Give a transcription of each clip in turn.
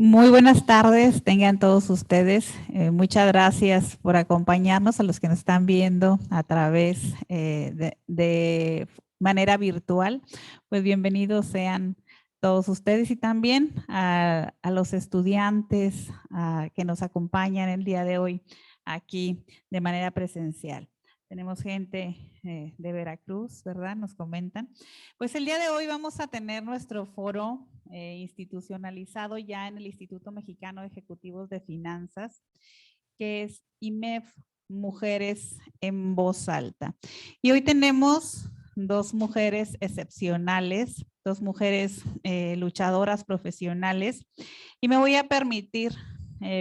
Muy buenas tardes, tengan todos ustedes. Muchas gracias por acompañarnos a los que nos están viendo a través de manera virtual. Pues bienvenidos sean todos ustedes y también a los estudiantes que nos acompañan el día de hoy aquí de manera presencial. Tenemos gente de Veracruz, ¿verdad? Nos comentan. Pues el día de hoy vamos a tener nuestro foro institucionalizado ya en el Instituto Mexicano de Ejecutivos de Finanzas, que es IMEF Mujeres en Voz Alta. Y hoy tenemos dos mujeres excepcionales, dos mujeres luchadoras profesionales, y me voy a permitir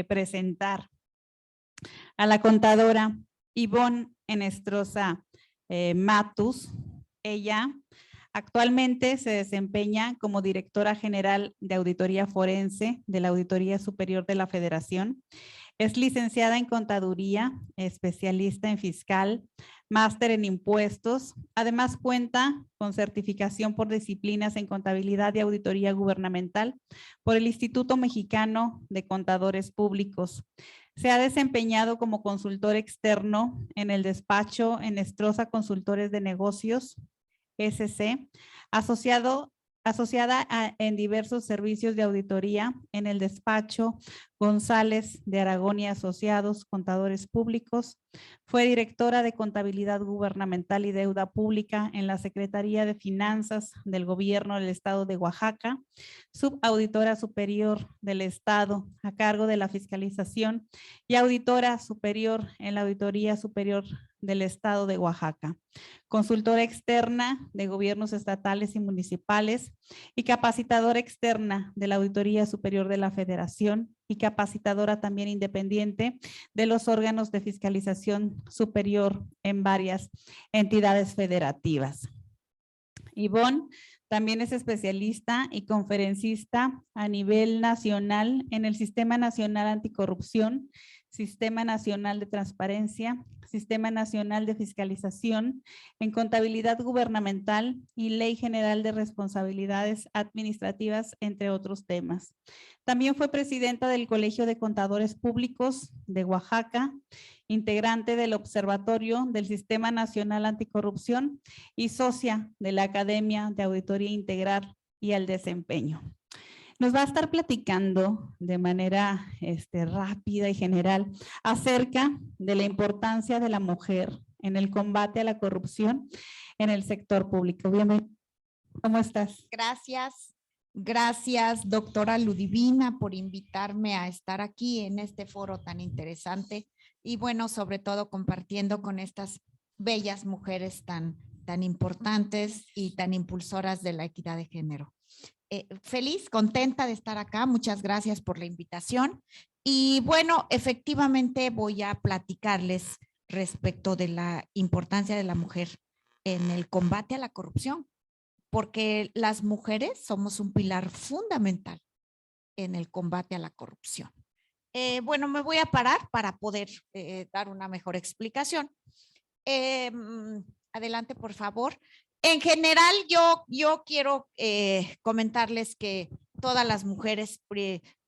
presentar a la contadora Ivonne Enestrosa Matus. Ella actualmente se desempeña como directora general de Auditoría Forense de la Auditoría Superior de la Federación. Es licenciada en Contaduría, especialista en Fiscal, máster en Impuestos. Además cuenta con certificación por disciplinas en Contabilidad y Auditoría Gubernamental por el Instituto Mexicano de Contadores Públicos. Se ha desempeñado como consultor externo en el despacho Enestrosa Consultores de Negocios, SC, asociada en diversos servicios de auditoría en el despacho González de Aragón y Asociados, Contadores Públicos. Fue directora de Contabilidad Gubernamental y Deuda Pública en la Secretaría de Finanzas del Gobierno del Estado de Oaxaca, subauditora superior del Estado a cargo de la fiscalización y auditora superior en la Auditoría Superior del Estado de Oaxaca, consultora externa de gobiernos estatales y municipales y capacitadora externa de la Auditoría Superior de la Federación y capacitadora también independiente de los órganos de fiscalización superior en varias entidades federativas. Ivonne también es especialista y conferencista a nivel nacional en el Sistema Nacional Anticorrupción, Sistema Nacional de Transparencia, Sistema Nacional de Fiscalización, en Contabilidad Gubernamental y Ley General de Responsabilidades Administrativas, entre otros temas. También fue presidenta del Colegio de Contadores Públicos de Oaxaca, integrante del Observatorio del Sistema Nacional Anticorrupción y socia de la Academia de Auditoría Integral y el Desempeño. Nos va a estar platicando de manera rápida y general acerca de la importancia de la mujer en el combate a la corrupción en el sector público. Bienvenida. ¿Cómo estás? Gracias. Gracias, doctora Ludivina, por invitarme a estar aquí en este foro tan interesante y bueno, sobre todo compartiendo con estas bellas mujeres tan importantes y tan impulsoras de la equidad de género. Feliz, contenta de estar acá. Muchas gracias por la invitación. Y bueno, efectivamente voy a platicarles respecto de la importancia de la mujer en el combate a la corrupción, porque las mujeres somos un pilar fundamental en el combate a la corrupción. Bueno, me voy a parar para poder dar una mejor explicación. Adelante, por favor. En general, yo quiero comentarles que todas las mujeres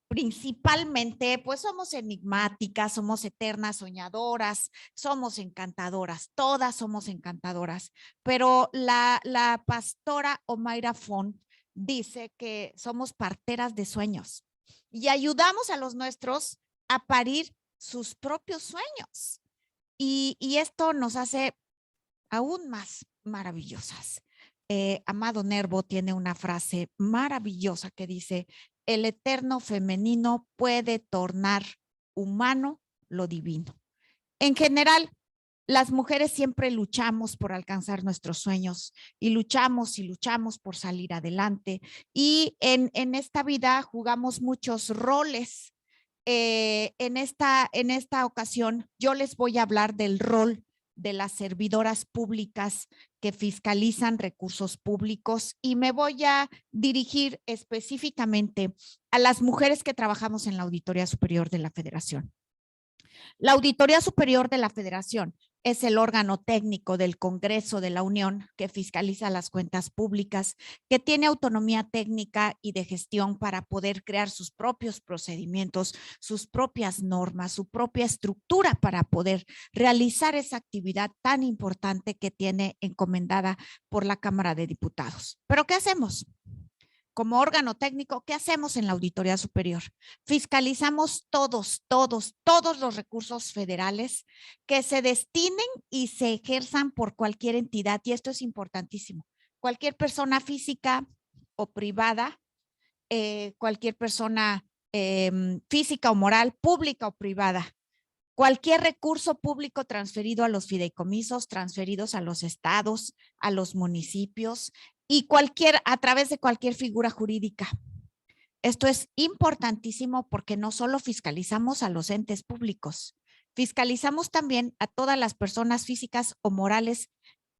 principalmente, pues somos enigmáticas, somos eternas soñadoras, somos encantadoras, todas somos encantadoras, pero la pastora Omaira Font dice que somos parteras de sueños y ayudamos a los nuestros a parir sus propios sueños. Y esto nos hace aún más maravillosas. Amado Nervo tiene una frase maravillosa que dice: el eterno femenino puede tornar humano lo divino. En general, las mujeres siempre luchamos por alcanzar nuestros sueños y luchamos por salir adelante. Y en esta vida jugamos muchos roles. En esta ocasión, yo les voy a hablar del rol de las servidoras públicas que fiscalizan recursos públicos y me voy a dirigir específicamente a las mujeres que trabajamos en la Auditoría Superior de la Federación. La Auditoría Superior de la Federación es el órgano técnico del Congreso de la Unión que fiscaliza las cuentas públicas, que tiene autonomía técnica y de gestión para poder crear sus propios procedimientos, sus propias normas, su propia estructura para poder realizar esa actividad tan importante que tiene encomendada por la Cámara de Diputados. ¿Pero qué hacemos? Como órgano técnico, ¿qué hacemos en la Auditoría Superior? Fiscalizamos todos los recursos federales que se destinen y se ejerzan por cualquier entidad, y esto es importantísimo. Cualquier persona física o privada, cualquier persona física o moral, pública o privada, cualquier recurso público transferido a los fideicomisos, transferidos a los estados, a los municipios y a través de cualquier figura jurídica. Esto es importantísimo porque no solo fiscalizamos a los entes públicos, fiscalizamos también a todas las personas físicas o morales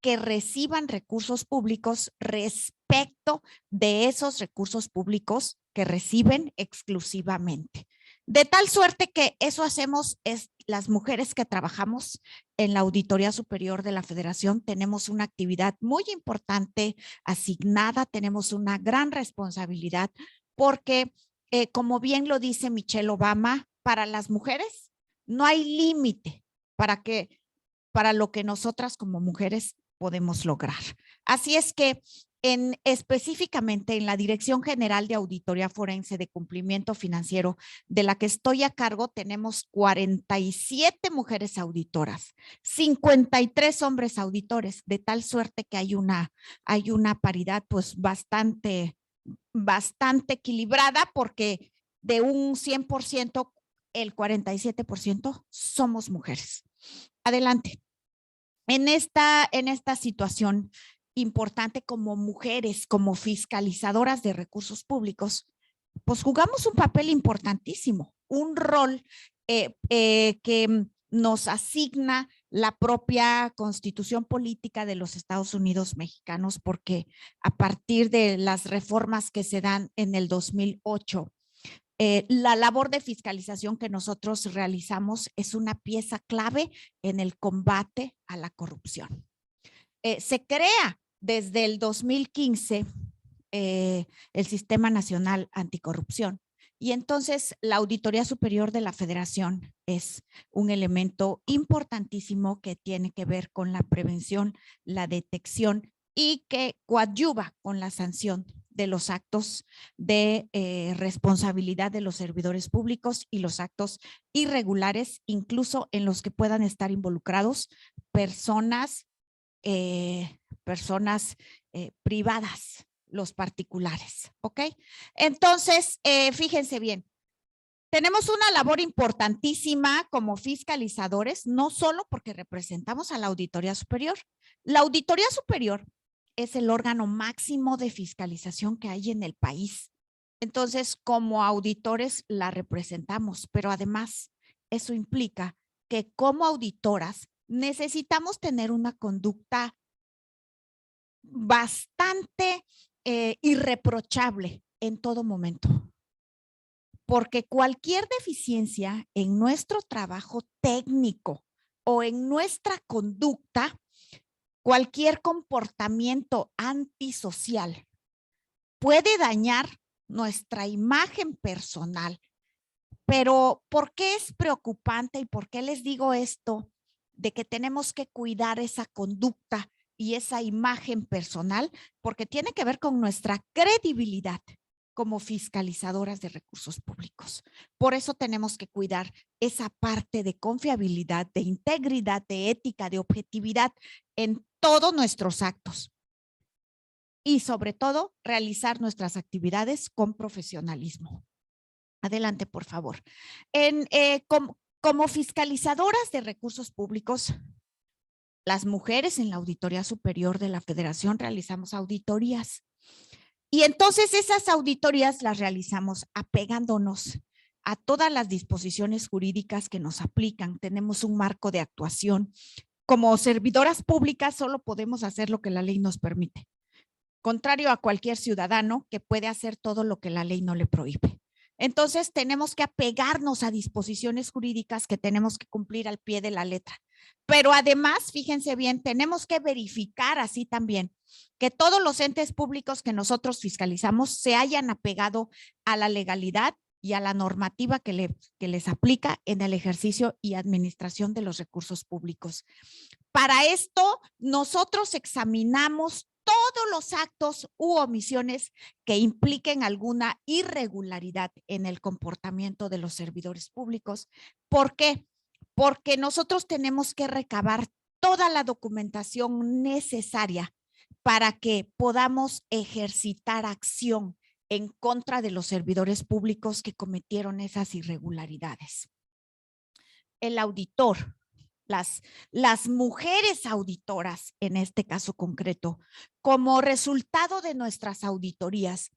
que reciban recursos públicos respecto de esos recursos públicos que reciben exclusivamente. De tal suerte que eso hacemos es las mujeres que trabajamos en la Auditoría Superior de la Federación, tenemos una actividad muy importante asignada, tenemos una gran responsabilidad porque, como bien lo dice Michelle Obama, para las mujeres no hay límite para lo que nosotras como mujeres podemos lograr. Así es que específicamente en la Dirección General de Auditoría Forense de Cumplimiento Financiero, de la que estoy a cargo, tenemos 47 mujeres auditoras, 53 hombres auditores, de tal suerte que hay una paridad pues bastante equilibrada, porque de un 100%, el 47% somos mujeres. Adelante. En esta situación importante como mujeres, como fiscalizadoras de recursos públicos, pues jugamos un papel importantísimo, un rol que nos asigna la propia Constitución Política de los Estados Unidos Mexicanos, porque a partir de las reformas que se dan en el 2008, la labor de fiscalización que nosotros realizamos es una pieza clave en el combate a la corrupción. Se crea desde el 2015 el Sistema Nacional Anticorrupción, y entonces la Auditoría Superior de la Federación es un elemento importantísimo que tiene que ver con la prevención, la detección y que coadyuva con la sanción de los actos de responsabilidad de los servidores públicos y los actos irregulares, incluso en los que puedan estar involucrados personas privadas, los particulares, ¿ok? Entonces, fíjense bien, tenemos una labor importantísima como fiscalizadores, no solo porque representamos a la Auditoría Superior. La Auditoría Superior es el órgano máximo de fiscalización que hay en el país. Entonces, como auditores la representamos, pero además eso implica que como auditoras necesitamos tener una conducta bastante irreprochable en todo momento, porque cualquier deficiencia en nuestro trabajo técnico o en nuestra conducta, cualquier comportamiento antisocial puede dañar nuestra imagen personal. Pero ¿por qué es preocupante y por qué les digo esto de que tenemos que cuidar esa conducta y esa imagen personal? Porque tiene que ver con nuestra credibilidad como fiscalizadoras de recursos públicos. Por eso tenemos que cuidar esa parte de confiabilidad, de integridad, de ética, de objetividad en todos nuestros actos. Y sobre todo, realizar nuestras actividades con profesionalismo. Adelante, por favor. Como fiscalizadoras de recursos públicos, las mujeres en la Auditoría Superior de la Federación realizamos auditorías. Y entonces esas auditorías las realizamos apegándonos a todas las disposiciones jurídicas que nos aplican. Tenemos un marco de actuación. Como servidoras públicas solo podemos hacer lo que la ley nos permite, contrario a cualquier ciudadano que puede hacer todo lo que la ley no le prohíbe. Entonces tenemos que apegarnos a disposiciones jurídicas que tenemos que cumplir al pie de la letra. Pero además, fíjense bien, tenemos que verificar así también que todos los entes públicos que nosotros fiscalizamos se hayan apegado a la legalidad y a la normativa que les aplica en el ejercicio y administración de los recursos públicos. Para esto, nosotros examinamos todos los actos u omisiones que impliquen alguna irregularidad en el comportamiento de los servidores públicos. ¿Por qué? Porque nosotros tenemos que recabar toda la documentación necesaria para que podamos ejercitar acción en contra de los servidores públicos que cometieron esas irregularidades. El auditor, las mujeres auditoras, en este caso concreto, como resultado de nuestras auditorías,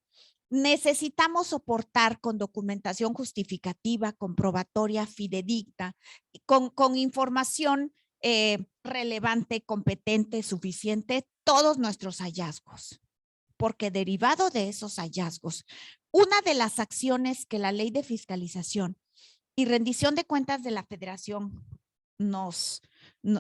necesitamos soportar con documentación justificativa, comprobatoria, fidedigna, con información relevante, competente, suficiente, todos nuestros hallazgos. Porque derivado de esos hallazgos, una de las acciones que la Ley de Fiscalización y Rendición de Cuentas de la Federación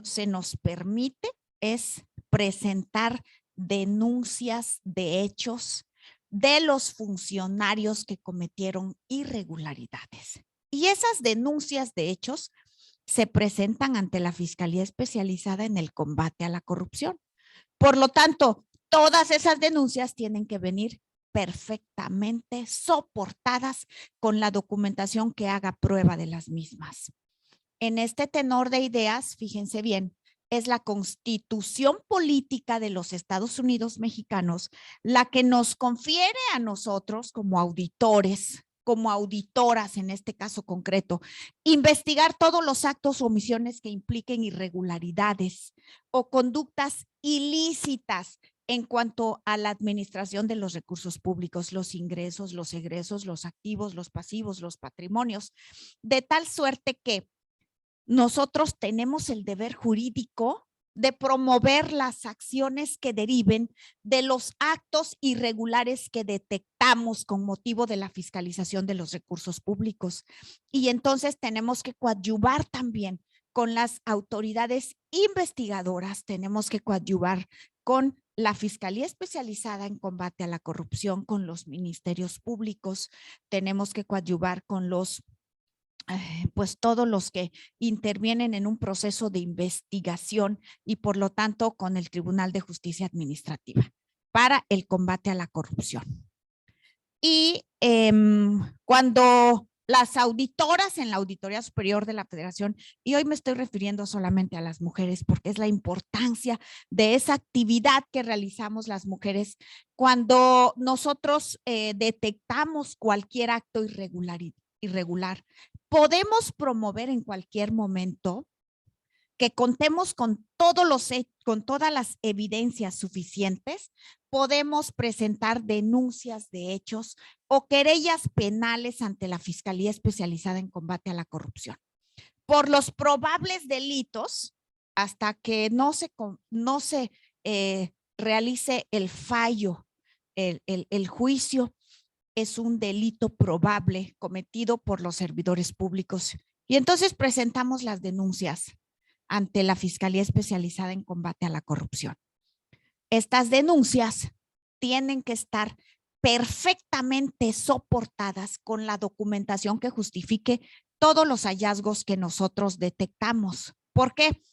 se nos permite es presentar denuncias de hechos de los funcionarios que cometieron irregularidades. Y esas denuncias de hechos se presentan ante la Fiscalía Especializada en el Combate a la Corrupción. Por lo tanto, todas esas denuncias tienen que venir perfectamente soportadas con la documentación que haga prueba de las mismas. En este tenor de ideas, fíjense bien, es la Constitución Política de los Estados Unidos Mexicanos la que nos confiere a nosotros como auditores, como auditoras en este caso concreto, investigar todos los actos o omisiones que impliquen irregularidades o conductas ilícitas en cuanto a la administración de los recursos públicos, los ingresos, los egresos, los activos, los pasivos, los patrimonios, de tal suerte que nosotros tenemos el deber jurídico de promover las acciones que deriven de los actos irregulares que detectamos con motivo de la fiscalización de los recursos públicos. Y entonces tenemos que coadyuvar también con las autoridades investigadoras, tenemos que coadyuvar con la Fiscalía Especializada en Combate a la Corrupción, con los ministerios públicos, tenemos que coadyuvar con los pues todos los que intervienen en un proceso de investigación y por lo tanto con el Tribunal de Justicia Administrativa para el combate a la corrupción. Y cuando las auditoras en la Auditoría Superior de la Federación, y hoy me estoy refiriendo solamente a las mujeres porque es la importancia de esa actividad que realizamos las mujeres cuando nosotros detectamos cualquier acto irregular, podemos promover en cualquier momento que contemos con todas las evidencias suficientes, podemos presentar denuncias de hechos o querellas penales ante la Fiscalía Especializada en Combate a la Corrupción. Por los probables delitos, hasta que no se realice el fallo, el juicio, es un delito probable cometido por los servidores públicos. Y entonces presentamos las denuncias ante la Fiscalía Especializada en Combate a la Corrupción. Estas denuncias tienen que estar perfectamente soportadas con la documentación que justifique todos los hallazgos que nosotros detectamos. ¿Por qué?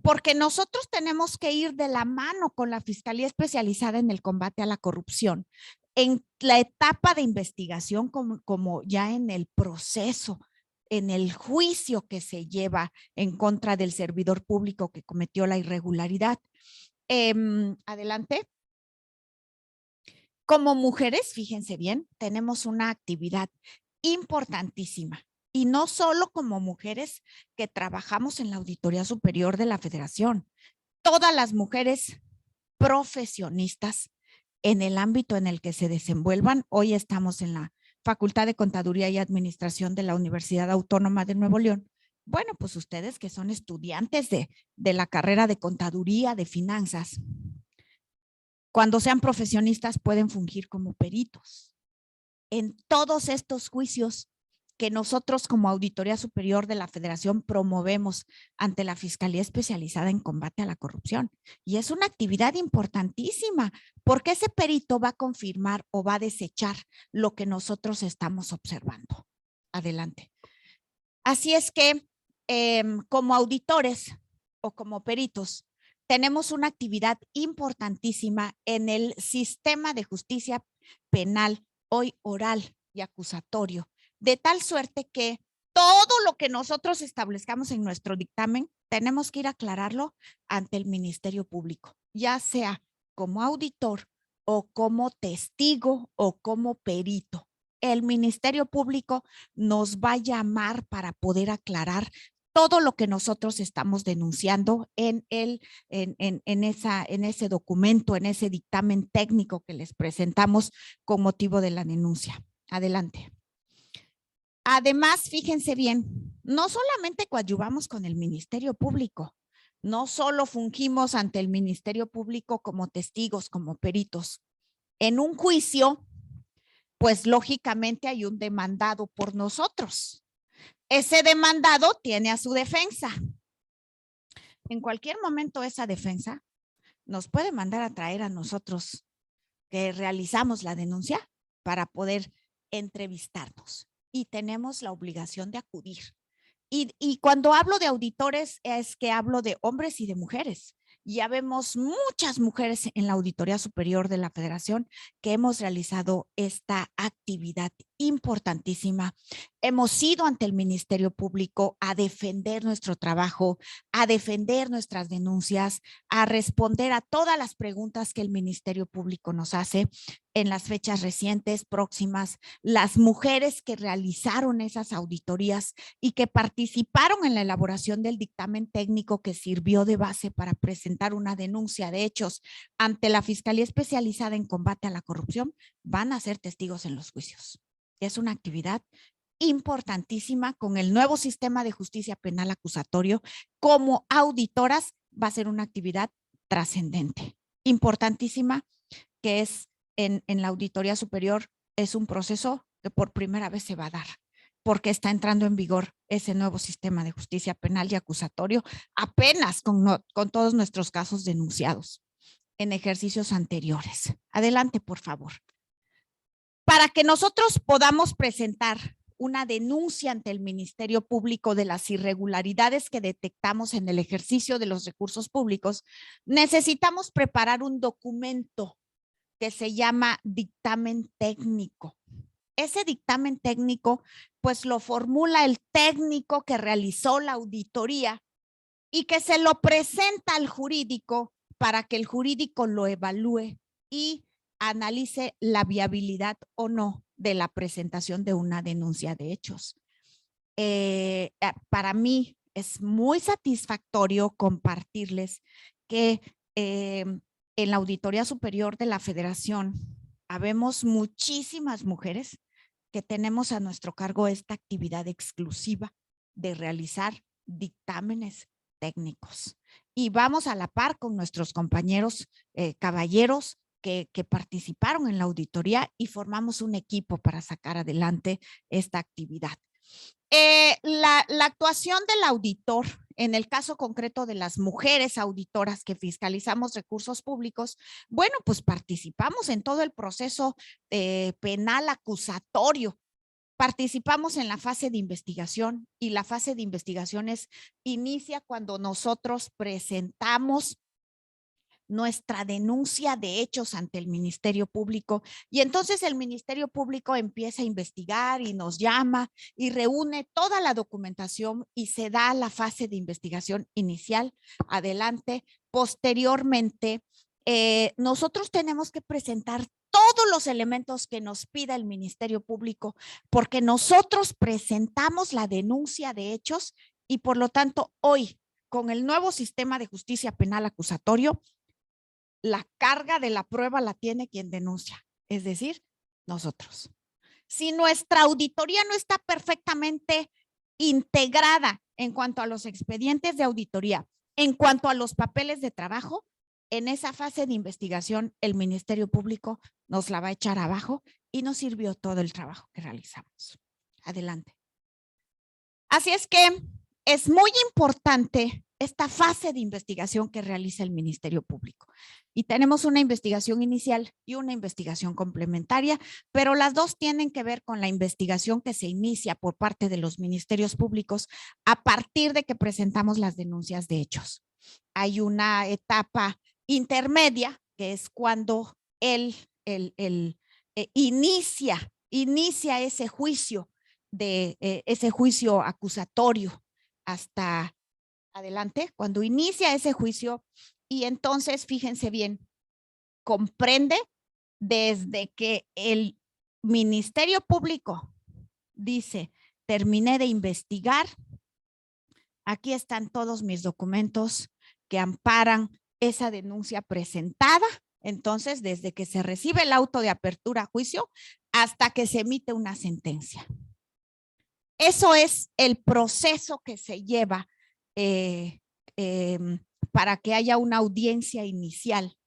Porque nosotros tenemos que ir de la mano con la Fiscalía Especializada en el Combate a la Corrupción en la etapa de investigación como ya en el proceso, en el juicio que se lleva en contra del servidor público que cometió la irregularidad. Adelante. Como mujeres, fíjense bien, tenemos una actividad importantísima. Y no solo como mujeres que trabajamos en la Auditoría Superior de la Federación. Todas las mujeres profesionistas en el ámbito en el que se desenvuelvan. Hoy estamos en la Facultad de Contaduría y Administración de la Universidad Autónoma de Nuevo León. Bueno, pues ustedes que son estudiantes de la carrera de Contaduría, de Finanzas, cuando sean profesionistas pueden fungir como peritos en todos estos juicios que nosotros como Auditoría Superior de la Federación promovemos ante la Fiscalía Especializada en Combate a la Corrupción. Y es una actividad importantísima porque ese perito va a confirmar o va a desechar lo que nosotros estamos observando. Adelante. Así es que como auditores o como peritos, tenemos una actividad importantísima en el sistema de justicia penal, hoy oral y acusatorio, de tal suerte que todo lo que nosotros establezcamos en nuestro dictamen, tenemos que ir a aclararlo ante el Ministerio Público, ya sea como auditor o como testigo o como perito. El Ministerio Público nos va a llamar para poder aclarar todo lo que nosotros estamos denunciando en ese documento, en ese dictamen técnico que les presentamos con motivo de la denuncia. Adelante. Además, fíjense bien, no solamente coadyuvamos con el Ministerio Público, no solo fungimos ante el Ministerio Público como testigos, como peritos. En un juicio, pues lógicamente hay un demandado por nosotros. Ese demandado tiene a su defensa. En cualquier momento esa defensa nos puede mandar a traer a nosotros que realizamos la denuncia para poder entrevistarnos y tenemos la obligación de acudir. Y cuando hablo de auditores es que hablo de hombres y de mujeres. Ya vemos muchas mujeres en la Auditoría Superior de la Federación que hemos realizado esta actividad importantísima. Hemos ido ante el Ministerio Público a defender nuestro trabajo, a defender nuestras denuncias, a responder a todas las preguntas que el Ministerio Público nos hace en las fechas recientes, próximas. Las mujeres que realizaron esas auditorías y que participaron en la elaboración del dictamen técnico que sirvió de base para presentar una denuncia de hechos ante la Fiscalía Especializada en Combate a la Corrupción, van a ser testigos en los juicios. Es una actividad importantísima con el nuevo sistema de justicia penal acusatorio. Como auditoras va a ser una actividad trascendente, importantísima, que es en la Auditoría Superior. Es un proceso que por primera vez se va a dar, porque está entrando en vigor ese nuevo sistema de justicia penal y acusatorio apenas con todos nuestros casos denunciados en ejercicios anteriores. Adelante, por favor. Para que nosotros podamos presentar una denuncia ante el Ministerio Público de las irregularidades que detectamos en el ejercicio de los recursos públicos, necesitamos preparar un documento que se llama dictamen técnico. Ese dictamen técnico, pues lo formula el técnico que realizó la auditoría y que se lo presenta al jurídico para que el jurídico lo evalúe y analice la viabilidad o no de la presentación de una denuncia de hechos. Para mí es muy satisfactorio compartirles que en la Auditoría Superior de la Federación habemos muchísimas mujeres que tenemos a nuestro cargo esta actividad exclusiva de realizar dictámenes técnicos. Y vamos a la par con nuestros compañeros caballeros que participaron en la auditoría y formamos un equipo para sacar adelante esta actividad. La actuación del auditor, en el caso concreto de las mujeres auditoras que fiscalizamos recursos públicos, bueno, pues participamos en todo el proceso penal acusatorio. Participamos en la fase de investigación y la fase de investigaciones inicia cuando nosotros presentamos nuestra denuncia de hechos ante el Ministerio Público y entonces el Ministerio Público empieza a investigar y nos llama y reúne toda la documentación y se da la fase de investigación inicial. Adelante, posteriormente, nosotros tenemos que presentar todos los elementos que nos pida el Ministerio Público porque nosotros presentamos la denuncia de hechos y por lo tanto hoy con el nuevo sistema de justicia penal acusatorio, la carga de la prueba la tiene quien denuncia, es decir, nosotros. Si nuestra auditoría no está perfectamente integrada en cuanto a los expedientes de auditoría, en cuanto a los papeles de trabajo, en esa fase de investigación el Ministerio Público nos la va a echar abajo y nos sirvió todo el trabajo que realizamos. Adelante. Así es que es muy importante esta fase de investigación que realiza el Ministerio Público. Y tenemos una investigación inicial y una investigación complementaria, pero las dos tienen que ver con la investigación que se inicia por parte de los ministerios públicos a partir de que presentamos las denuncias de hechos. Hay una etapa intermedia, que es cuando él inicia ese juicio ese juicio acusatorio hasta adelante, cuando inicia ese juicio, y entonces fíjense bien, comprende desde que el Ministerio Público dice, terminé de investigar, aquí están todos mis documentos que amparan esa denuncia presentada. Entonces, desde que se recibe el auto de apertura a juicio hasta que se emite una sentencia. Eso es el proceso que se lleva para que haya una audiencia inicial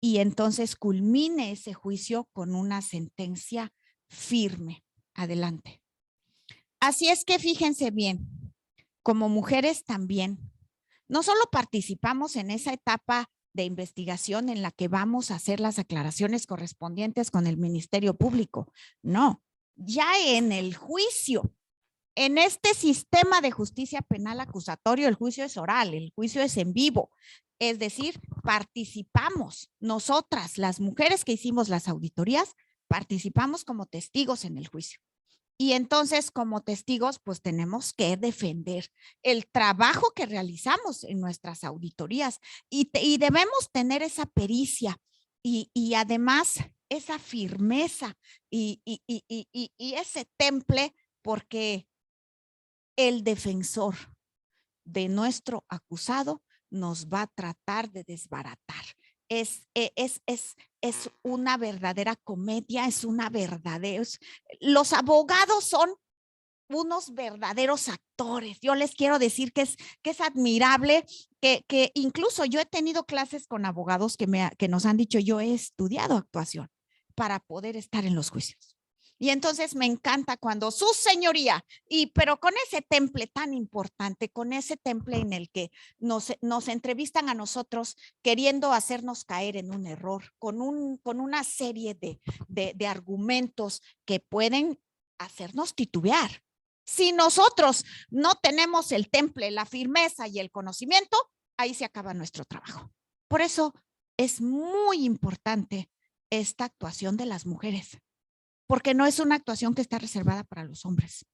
y entonces culmine ese juicio con una sentencia firme. Adelante. Así es que fíjense bien, como mujeres también, no solo participamos en esa etapa de investigación en la que vamos a hacer las aclaraciones correspondientes con el Ministerio Público, no, ya en el juicio. En este sistema de justicia penal acusatorio, el juicio es oral, el juicio es en vivo. Es decir, participamos, nosotras, las mujeres que hicimos las auditorías, participamos como testigos en el juicio. Y entonces, como testigos, pues tenemos que defender el trabajo que realizamos en nuestras auditorías y debemos tener esa pericia y además esa firmeza y ese temple, porque el defensor de nuestro acusado nos va a tratar de desbaratar. Es una verdadera comedia, es una verdadera. Los abogados son unos verdaderos actores. Yo les quiero decir que es admirable, que incluso yo he tenido clases con abogados que nos han dicho, yo he estudiado actuación para poder estar en los juicios. Y entonces me encanta cuando su señoría, pero con ese temple tan importante, con ese temple en el que nos entrevistan a nosotros queriendo hacernos caer en un error, con una serie de argumentos que pueden hacernos titubear. Si nosotros no tenemos el temple, la firmeza y el conocimiento, ahí se acaba nuestro trabajo. Por eso es muy importante esta actuación de las mujeres, porque no es una actuación que está reservada para los hombres.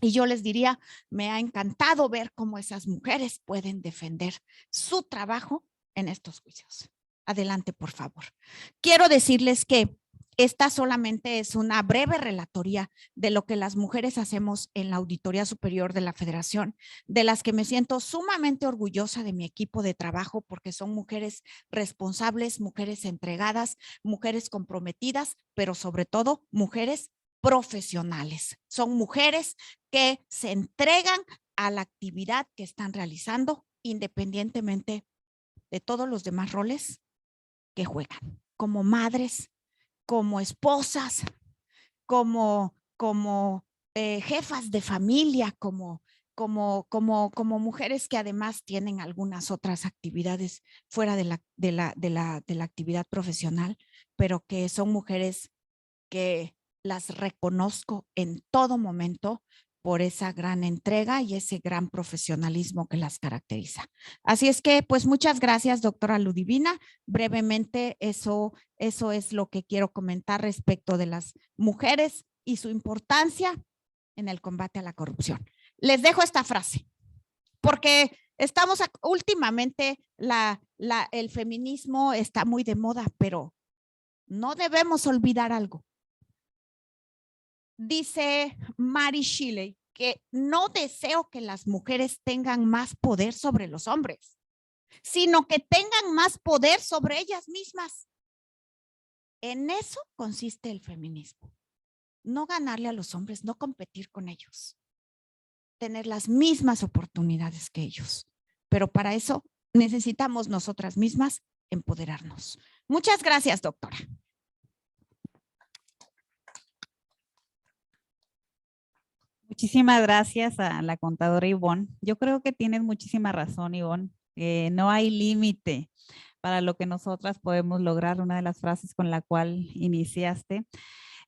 Y yo les diría, me ha encantado ver cómo esas mujeres pueden defender su trabajo en estos juicios. Adelante, por favor. Quiero decirles que esta solamente es una breve relatoría de lo que las mujeres hacemos en la Auditoría Superior de la Federación, de las que me siento sumamente orgullosa de mi equipo de trabajo, porque son mujeres responsables, mujeres entregadas, mujeres comprometidas, pero sobre todo mujeres profesionales. Son mujeres que se entregan a la actividad que están realizando, independientemente de todos los demás roles que juegan, como madres, como esposas, como jefas de familia, como mujeres que además tienen algunas otras actividades fuera de la actividad profesional, pero que son mujeres que las reconozco en todo momento por esa gran entrega y ese gran profesionalismo que las caracteriza. Así es que, pues muchas gracias, doctora Ludivina. Brevemente, eso es lo que quiero comentar respecto de las mujeres y su importancia en el combate a la corrupción. Les dejo esta frase, porque últimamente el feminismo está muy de moda, pero no debemos olvidar algo. Dice Mary Shelley que no deseo que las mujeres tengan más poder sobre los hombres, sino que tengan más poder sobre ellas mismas. En eso consiste el feminismo. No ganarle a los hombres, no competir con ellos. Tener las mismas oportunidades que ellos. Pero para eso necesitamos nosotras mismas empoderarnos. Muchas gracias, doctora. Muchísimas gracias a la contadora Ivonne. Yo creo que tienes muchísima razón, Ivonne. No hay límite para lo que nosotras podemos lograr, una de las frases con la cual iniciaste.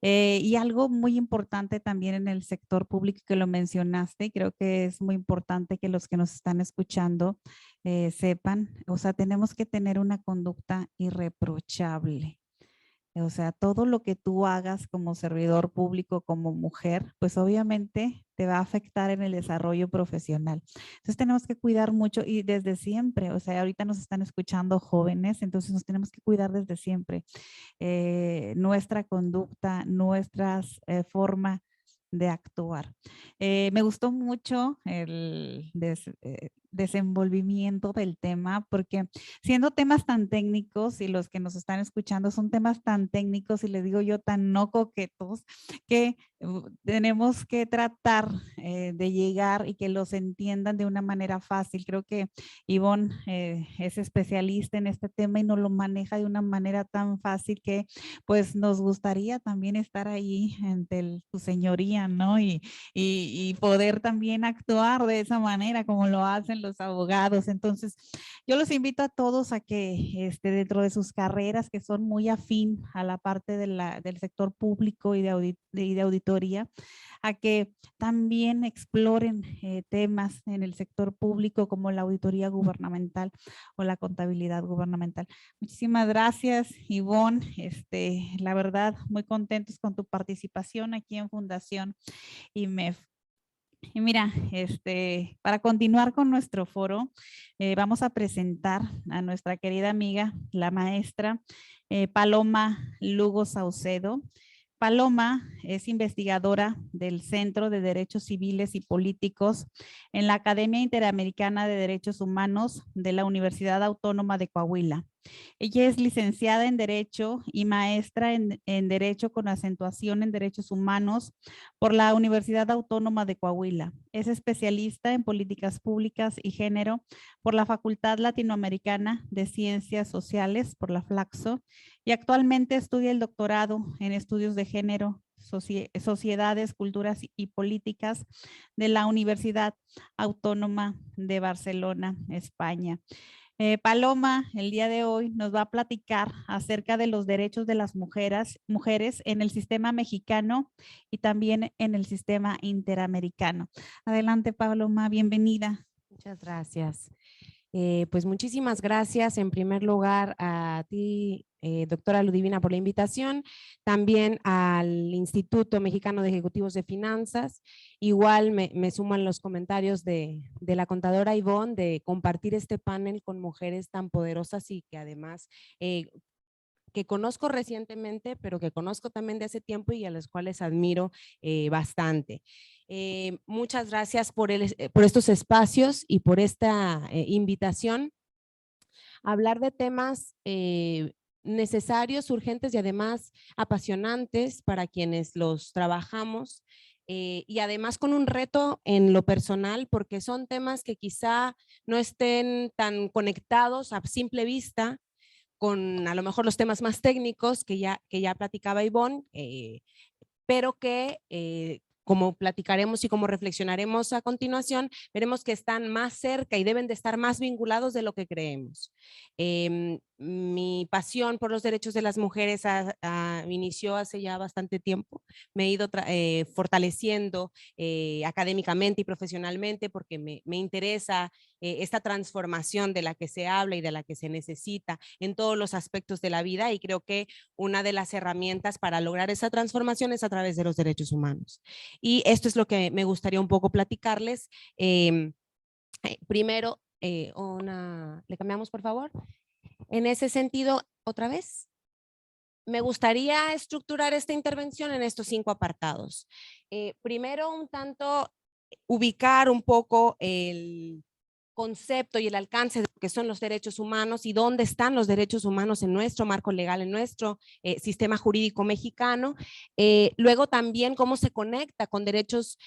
Y algo muy importante también en el sector público que lo mencionaste, y creo que es muy importante que los que nos están escuchando sepan, o sea, tenemos que tener una conducta irreprochable. O sea, todo lo que tú hagas como servidor público, como mujer, pues obviamente te va a afectar en el desarrollo profesional. Entonces tenemos que cuidar mucho y desde siempre, o sea, ahorita nos están escuchando jóvenes, entonces nos tenemos que cuidar desde siempre. Nuestra conducta, nuestras forma de actuar. Me gustó mucho el desenvolvimiento del tema porque siendo temas tan técnicos y los que nos están escuchando son temas tan técnicos y les digo yo tan no coquetos que tenemos que tratar de llegar y que los entiendan de una manera fácil. Creo que Ivonne es especialista en este tema y nos lo maneja de una manera tan fácil que pues nos gustaría también estar ahí ante tu señoría, ¿no? Y poder también actuar de esa manera como lo hacen los abogados. Entonces, yo los invito a todos a que dentro de sus carreras que son muy afín a la parte del sector público y de auditoría, a que también exploren temas en el sector público como la auditoría gubernamental o la contabilidad gubernamental. Muchísimas gracias, Ivonne. La verdad, muy contentos con tu participación aquí en Fundación IMEF. Y mira, para continuar con nuestro foro, vamos a presentar a nuestra querida amiga, la maestra Paloma Lugo Saucedo. Paloma es investigadora del Centro de Derechos Civiles y Políticos en la Academia Interamericana de Derechos Humanos de la Universidad Autónoma de Coahuila. Ella es licenciada en Derecho y maestra en Derecho con acentuación en Derechos Humanos por la Universidad Autónoma de Coahuila. Es especialista en Políticas Públicas y Género por la Facultad Latinoamericana de Ciencias Sociales, por la FLACSO, y actualmente estudia el doctorado en Estudios de Género, Sociedades, Culturas y Políticas de la Universidad Autónoma de Barcelona, España. Paloma, el día de hoy nos va a platicar acerca de los derechos de las mujeres en el sistema mexicano y también en el sistema interamericano. Adelante, Paloma, bienvenida. Muchas gracias. Pues muchísimas gracias en primer lugar a ti, doctora Ludivina, por la invitación, también al Instituto Mexicano de Ejecutivos de Finanzas. Igual me suman los comentarios de la contadora Ivonne de compartir este panel con mujeres tan poderosas y que además que conozco recientemente, pero que conozco también de hace tiempo y a las cuales admiro bastante. Muchas gracias por estos espacios y por esta invitación a hablar de temas necesarios, urgentes y además apasionantes para quienes los trabajamos. Y además con un reto en lo personal, porque son temas que quizá no estén tan conectados a simple vista con a lo mejor los temas más técnicos que ya platicaba Ivonne, pero que como platicaremos y como reflexionaremos a continuación, veremos que están más cerca y deben de estar más vinculados de lo que creemos. Mi pasión por los derechos de las mujeres inició hace ya bastante tiempo. Me he ido fortaleciendo académicamente y profesionalmente porque me interesa esta transformación de la que se habla y de la que se necesita en todos los aspectos de la vida, y creo que una de las herramientas para lograr esa transformación es a través de los derechos humanos. Y esto es lo que me gustaría un poco platicarles. Primero, ¿le cambiamos por favor? En ese sentido, otra vez, me gustaría estructurar esta intervención en estos 5 apartados. Primero, un tanto ubicar un poco el concepto y el alcance de lo que son los derechos humanos y dónde están los derechos humanos en nuestro marco legal, en nuestro sistema jurídico mexicano. Luego también cómo se conecta con derechos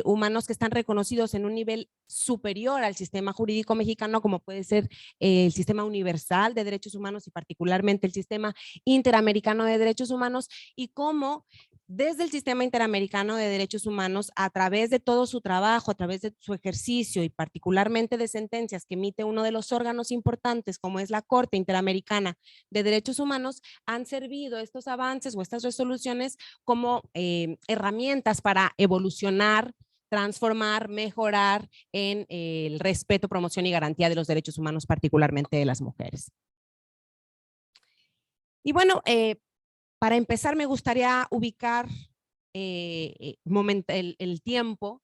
humanos que están reconocidos en un nivel superior al sistema jurídico mexicano, como puede ser el sistema universal de derechos humanos y particularmente el sistema interamericano de derechos humanos, y cómo desde el Sistema Interamericano de Derechos Humanos, a través de todo su trabajo, a través de su ejercicio y particularmente de sentencias que emite uno de los órganos importantes como es la Corte Interamericana de Derechos Humanos, han servido estos avances o estas resoluciones como herramientas para evolucionar, transformar, mejorar en el respeto, promoción y garantía de los derechos humanos, particularmente de las mujeres. Y bueno, para empezar, me gustaría ubicar el tiempo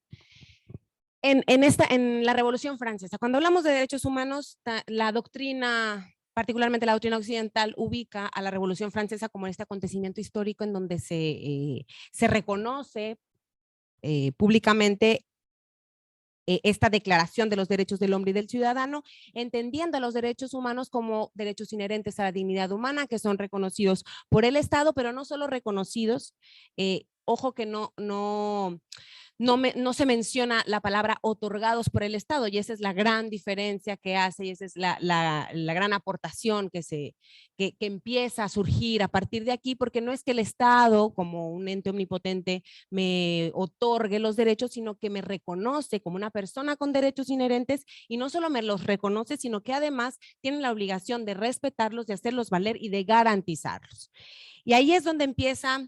en la Revolución Francesa. Cuando hablamos de derechos humanos, la doctrina, particularmente la doctrina occidental, ubica a la Revolución Francesa como este acontecimiento histórico en donde se reconoce públicamente esta declaración de los derechos del hombre y del ciudadano, entendiendo a los derechos humanos como derechos inherentes a la dignidad humana, que son reconocidos por el Estado, pero no solo reconocidos, ojo que no se menciona la palabra otorgados por el Estado, y esa es la gran diferencia que hace, y esa es la gran aportación que empieza a surgir a partir de aquí, porque no es que el Estado, como un ente omnipotente, me otorgue los derechos, sino que me reconoce como una persona con derechos inherentes, y no solo me los reconoce, sino que además tiene la obligación de respetarlos, de hacerlos valer y de garantizarlos. Y ahí es donde empieza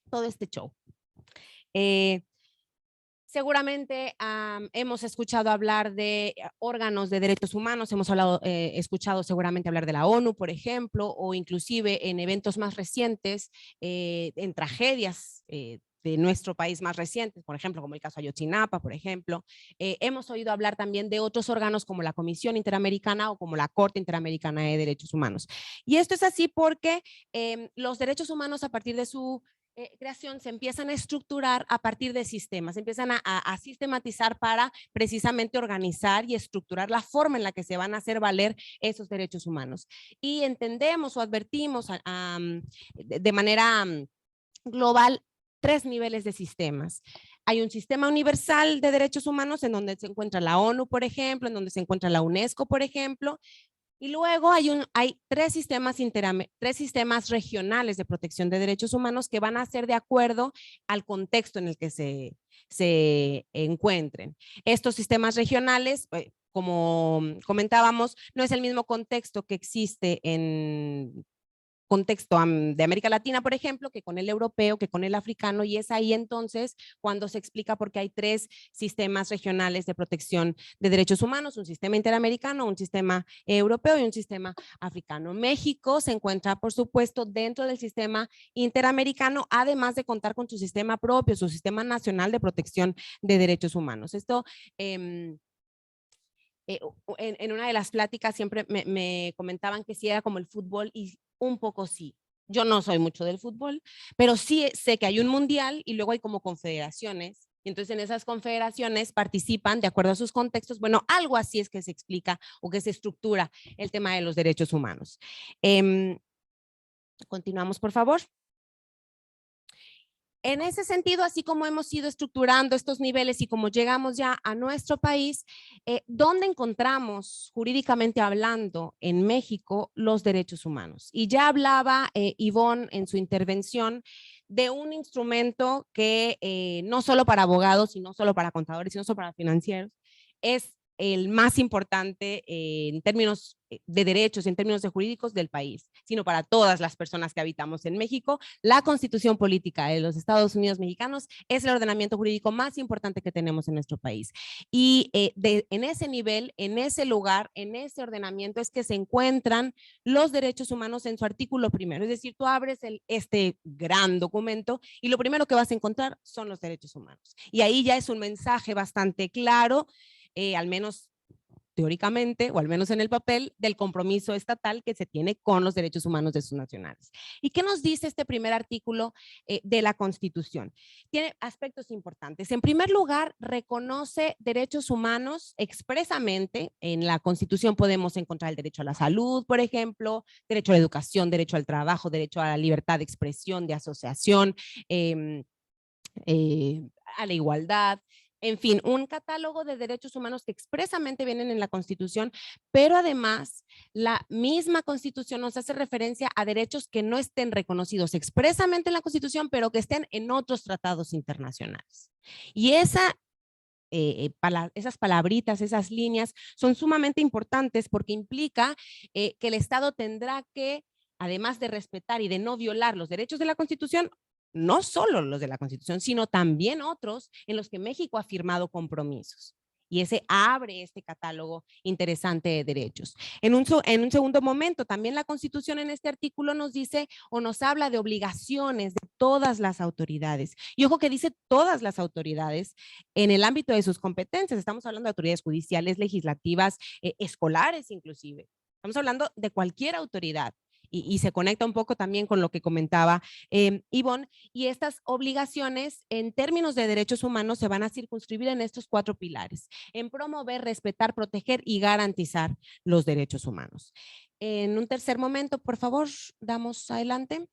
todo este show. Seguramente hemos escuchado hablar de órganos de derechos humanos, hemos escuchado seguramente hablar de la ONU, por ejemplo, o inclusive en eventos más recientes, en tragedias de nuestro país más recientes, por ejemplo, como el caso Ayotzinapa, por ejemplo. Hemos oído hablar también de otros órganos como la Comisión Interamericana o como la Corte Interamericana de Derechos Humanos. Y esto es así porque los derechos humanos, a partir de su creación, se empiezan a estructurar a partir de sistemas, se empiezan a sistematizar para precisamente organizar y estructurar la forma en la que se van a hacer valer esos derechos humanos. Y entendemos o advertimos de manera global 3 niveles de sistemas. Hay un sistema universal de derechos humanos en donde se encuentra la ONU, por ejemplo, en donde se encuentra la UNESCO, por ejemplo. Y luego hay 3 sistemas regionales de protección de derechos humanos que van a ser de acuerdo al contexto en el que se encuentren. Estos sistemas regionales, como comentábamos, no es el mismo contexto que existe en contexto de América Latina, por ejemplo, que con el europeo, que con el africano, y es ahí entonces cuando se explica por qué hay 3 sistemas regionales de protección de derechos humanos, un sistema interamericano, un sistema europeo y un sistema africano. México se encuentra, por supuesto, dentro del sistema interamericano, además de contar con su sistema propio, su sistema nacional de protección de derechos humanos. Esto en una de las pláticas siempre me comentaban que sí era como el fútbol, y un poco sí. Yo no soy mucho del fútbol, pero sí sé que hay un mundial y luego hay como confederaciones. Y entonces en esas confederaciones participan de acuerdo a sus contextos. Bueno, algo así es que se explica o que se estructura el tema de los derechos humanos. Continuamos, por favor. En ese sentido, así como hemos ido estructurando estos niveles y como llegamos ya a nuestro país, ¿dónde encontramos, jurídicamente hablando, en México, los derechos humanos? Y ya hablaba Ivonne en su intervención de un instrumento que no solo para abogados y no solo para contadores, sino solo para financieros, es el más importante en términos de derechos, en términos de jurídicos del país, sino para todas las personas que habitamos en México. La Constitución Política de los Estados Unidos Mexicanos es el ordenamiento jurídico más importante que tenemos en nuestro país. Y en ese nivel, en ese lugar, en ese ordenamiento es que se encuentran los derechos humanos en su artículo primero. Es decir, tú abres este gran documento y lo primero que vas a encontrar son los derechos humanos. Y ahí ya es un mensaje bastante claro, al menos teóricamente, o al menos en el papel, del compromiso estatal que se tiene con los derechos humanos de sus nacionales. ¿Y qué nos dice este primer artículo de la Constitución? Tiene aspectos importantes. En primer lugar, reconoce derechos humanos expresamente. En la Constitución podemos encontrar el derecho a la salud, por ejemplo, derecho a la educación, derecho al trabajo, derecho a la libertad de expresión, de asociación, a la igualdad, En fin, un catálogo de derechos humanos que expresamente vienen en la Constitución, pero además la misma Constitución nos hace referencia a derechos que no estén reconocidos expresamente en la Constitución, pero que estén en otros tratados internacionales. Y esas palabritas, esas líneas son sumamente importantes porque implica que el Estado tendrá que, además de respetar y de no violar los derechos de la Constitución, no solo los de la Constitución, sino también otros en los que México ha firmado compromisos. Y ese abre este catálogo interesante de derechos. En un segundo momento, también la Constitución en este artículo nos dice o nos habla de obligaciones de todas las autoridades. Y ojo que dice todas las autoridades en el ámbito de sus competencias. Estamos hablando de autoridades judiciales, legislativas, escolares inclusive. Estamos hablando de cualquier autoridad. Y se conecta un poco también con lo que comentaba Ivonne, y estas obligaciones en términos de derechos humanos se van a circunscribir en estos 4 pilares, en promover, respetar, proteger y garantizar los derechos humanos. En un tercer momento, por favor, damos adelante.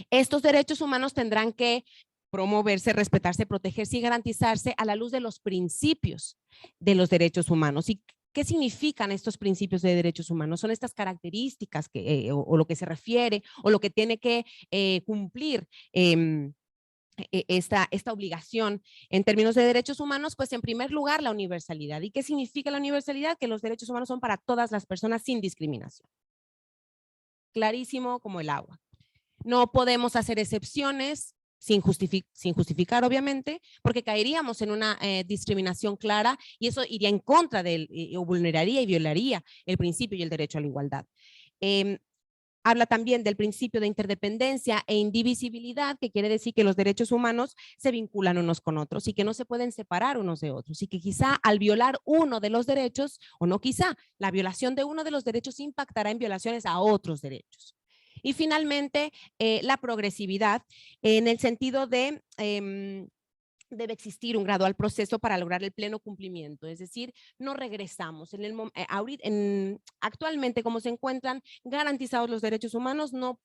Estos derechos humanos tendrán que promoverse, respetarse, protegerse y garantizarse a la luz de los principios de los derechos humanos. ¿Y qué significan estos principios de derechos humanos? Son estas características que, o lo que se refiere o lo que tiene que cumplir esta obligación en términos de derechos humanos. Pues en primer lugar, la universalidad. ¿Y qué significa la universalidad? Que los derechos humanos son para todas las personas sin discriminación. Clarísimo como el agua. No podemos hacer excepciones sin justificar, obviamente, porque caeríamos en una discriminación clara y eso iría en contra o vulneraría y violaría el principio y el derecho a la igualdad. Habla también del principio de interdependencia e indivisibilidad, que quiere decir que los derechos humanos se vinculan unos con otros y que no se pueden separar unos de otros, y que quizá al violar uno de los derechos, o no quizá, la violación de uno de los derechos impactará en violaciones a otros derechos. Y finalmente, la progresividad en el sentido de debe existir un gradual proceso para lograr el pleno cumplimiento, es decir, no regresamos. Actualmente, como se encuentran garantizados los derechos humanos, no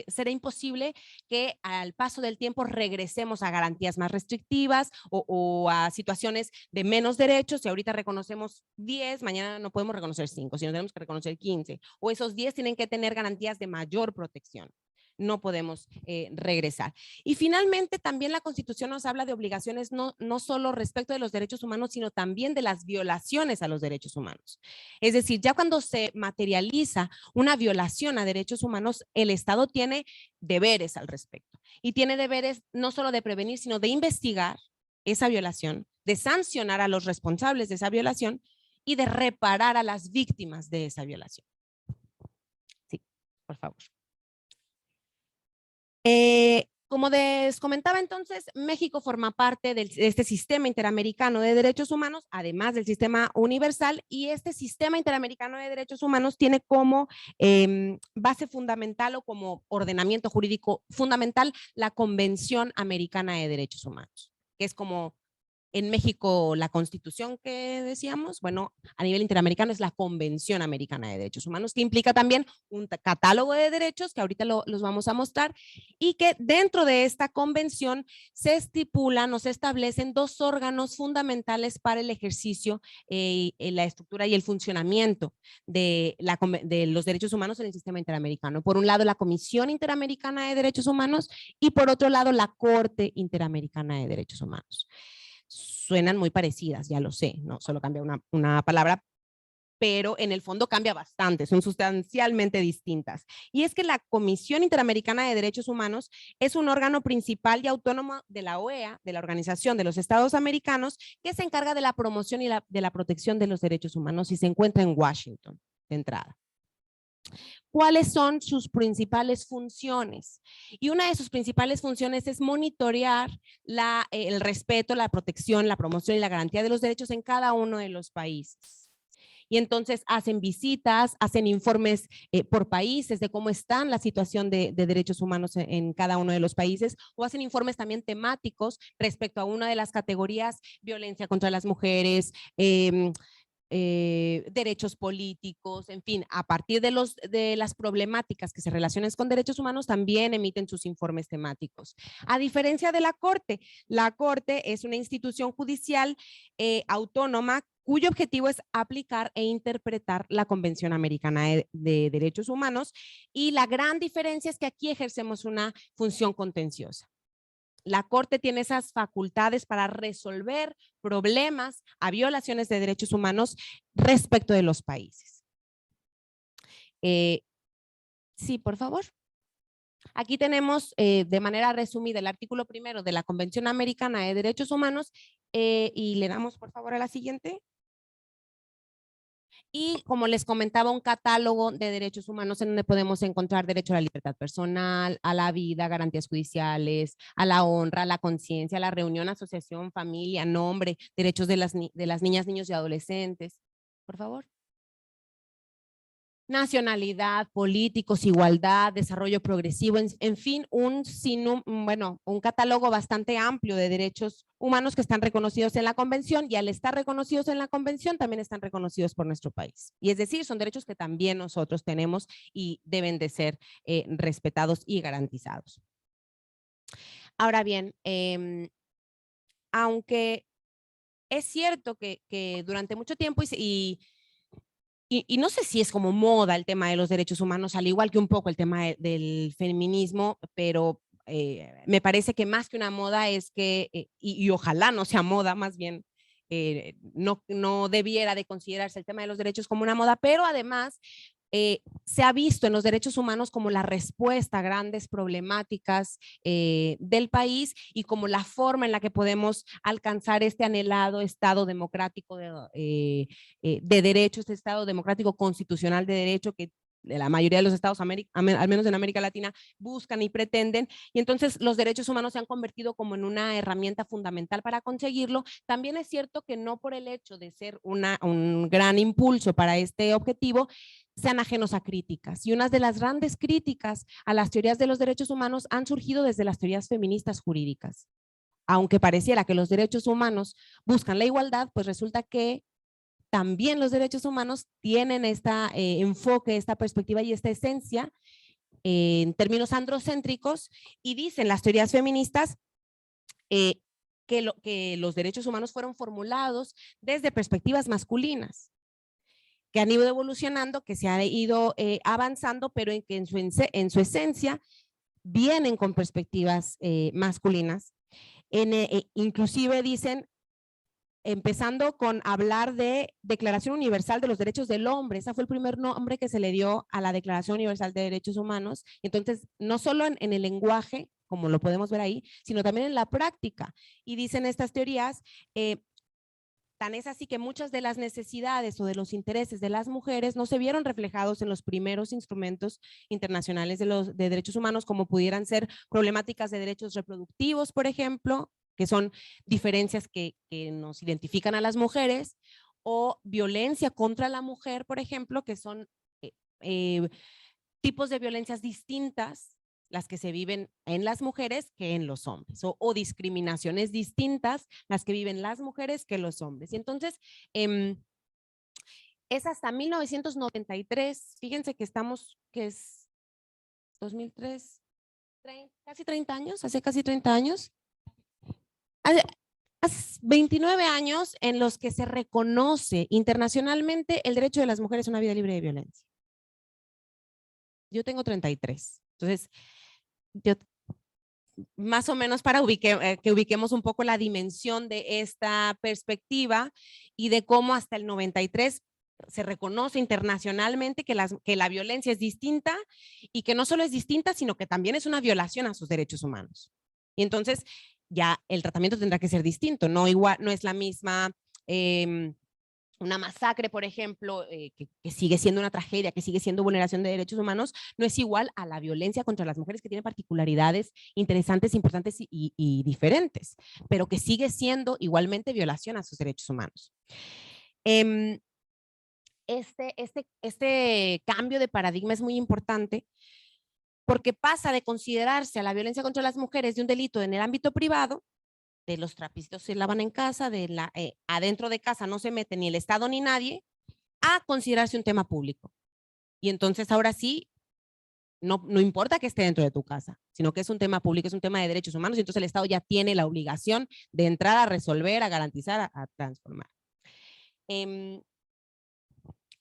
será imposible que al paso del tiempo regresemos a garantías más restrictivas o a situaciones de menos derechos. Si ahorita reconocemos 10, mañana no podemos reconocer 5, sino tenemos que reconocer 15, o esos 10 tienen que tener garantías de mayor protección. No podemos regresar. Y finalmente, también la Constitución nos habla de obligaciones no solo respecto de los derechos humanos, sino también de las violaciones a los derechos humanos. Es decir, ya cuando se materializa una violación a derechos humanos, el Estado tiene deberes al respecto. Y tiene deberes no solo de prevenir, sino de investigar esa violación, de sancionar a los responsables de esa violación y de reparar a las víctimas de esa violación. Sí, por favor. Como les comentaba entonces, México forma parte de este sistema interamericano de derechos humanos, además del sistema universal, y este sistema interamericano de derechos humanos tiene como base fundamental o como ordenamiento jurídico fundamental la Convención Americana de Derechos Humanos, que es como en México la Constitución que decíamos. Bueno, a nivel interamericano es la Convención Americana de Derechos Humanos, que implica también un catálogo de derechos que ahorita los vamos a mostrar, y que dentro de esta convención se estipulan o se establecen 2 órganos fundamentales para el ejercicio, la estructura y el funcionamiento de los derechos humanos en el sistema interamericano. Por un lado, la Comisión Interamericana de Derechos Humanos, y por otro lado, la Corte Interamericana de Derechos Humanos. Suenan muy parecidas, ya lo sé, no solo cambia una palabra, pero en el fondo cambia bastante, son sustancialmente distintas. Y es que la Comisión Interamericana de Derechos Humanos es un órgano principal y autónomo de la OEA, de la Organización de los Estados Americanos, que se encarga de la promoción y de la protección de los derechos humanos, y se encuentra en Washington, de entrada. ¿Cuáles son sus principales funciones? Y una de sus principales funciones es monitorear el respeto, la protección, la promoción y la garantía de los derechos en cada uno de los países. Y entonces hacen visitas, hacen informes por países de cómo están la situación de derechos humanos en cada uno de los países, o hacen informes también temáticos respecto a una de las categorías: violencia contra las mujeres, derechos políticos, en fin, a partir de las problemáticas que se relacionan con derechos humanos, también emiten sus informes temáticos. A diferencia de la Corte es una institución judicial autónoma cuyo objetivo es aplicar e interpretar la Convención Americana de Derechos Humanos, y la gran diferencia es que aquí ejercemos una función contenciosa. La Corte tiene esas facultades para resolver problemas a violaciones de derechos humanos respecto de los países. Sí, por favor. Aquí tenemos de manera resumida el artículo 1 de la Convención Americana de Derechos Humanos y le damos por favor a la siguiente. Y como les comentaba, un catálogo de derechos humanos en donde podemos encontrar derecho a la libertad personal, a la vida, garantías judiciales, a la honra, a la conciencia, a la reunión, asociación, familia, nombre, derechos de las niñas, niños y adolescentes. Por favor. Nacionalidad, políticos, igualdad, desarrollo progresivo, en fin, un catálogo bastante amplio de derechos humanos que están reconocidos en la Convención, y al estar reconocidos en la Convención también están reconocidos por nuestro país. Y es decir, son derechos que también nosotros tenemos y deben de ser respetados y garantizados. Ahora bien, aunque es cierto que durante mucho tiempo y no sé si es como moda el tema de los derechos humanos, al igual que un poco el tema del feminismo, pero me parece que más que una moda es que, y ojalá no sea moda, más bien no debiera de considerarse el tema de los derechos como una moda, pero además se ha visto en los derechos humanos como la respuesta a grandes problemáticas del país y como la forma en la que podemos alcanzar este anhelado Estado democrático de derecho, este Estado democrático constitucional de derecho que la mayoría de los estados, al menos en América Latina, buscan y pretenden. Y entonces los derechos humanos se han convertido como en una herramienta fundamental para conseguirlo. También es cierto que no por el hecho de ser un gran impulso para este objetivo, sean ajenos a críticas. Y una de las grandes críticas a las teorías de los derechos humanos han surgido desde las teorías feministas jurídicas. Aunque pareciera que los derechos humanos buscan la igualdad, pues resulta que también los derechos humanos tienen este enfoque, esta perspectiva y esta esencia en términos androcéntricos, y dicen las teorías feministas que los derechos humanos fueron formulados desde perspectivas masculinas, que han ido evolucionando, que se ha ido avanzando, pero que en su esencia vienen con perspectivas masculinas. Inclusive dicen, empezando con hablar de Declaración Universal de los Derechos del Hombre. Ese fue el primer nombre que se le dio a la Declaración Universal de Derechos Humanos. Entonces, no solo en el lenguaje, como lo podemos ver ahí, sino también en la práctica. Y dicen estas teorías, tan es así que muchas de las necesidades o de los intereses de las mujeres no se vieron reflejados en los primeros instrumentos internacionales de derechos humanos, como pudieran ser problemáticas de derechos reproductivos, por ejemplo, que son diferencias que nos identifican a las mujeres, o violencia contra la mujer, por ejemplo, que son tipos de violencias distintas las que se viven en las mujeres que en los hombres, o discriminaciones distintas las que viven las mujeres que los hombres. Y entonces, es hasta 1993, fíjense que es 2003, casi 30 años, hace casi 30 años, hace 29 años en los que se reconoce internacionalmente el derecho de las mujeres a una vida libre de violencia. Yo tengo 33, entonces, más o menos para que ubiquemos un poco la dimensión de esta perspectiva y de cómo hasta el 93 se reconoce internacionalmente que la violencia es distinta, y que no solo es distinta, sino que también es una violación a sus derechos humanos. Y entonces ya el tratamiento tendrá que ser distinto, no es la misma una masacre, por ejemplo, que sigue siendo una tragedia, que sigue siendo vulneración de derechos humanos, no es igual a la violencia contra las mujeres, que tiene particularidades interesantes, importantes y diferentes, pero que sigue siendo igualmente violación a sus derechos humanos. Este cambio de paradigma es muy importante porque pasa de considerarse a la violencia contra las mujeres de un delito en el ámbito privado de los trapitos se lavan en casa, adentro de casa no se mete ni el Estado ni nadie, a considerarse un tema público. Y entonces ahora sí, no importa que esté dentro de tu casa, sino que es un tema público, es un tema de derechos humanos, y entonces el Estado ya tiene la obligación de entrar a resolver, a garantizar, a transformar.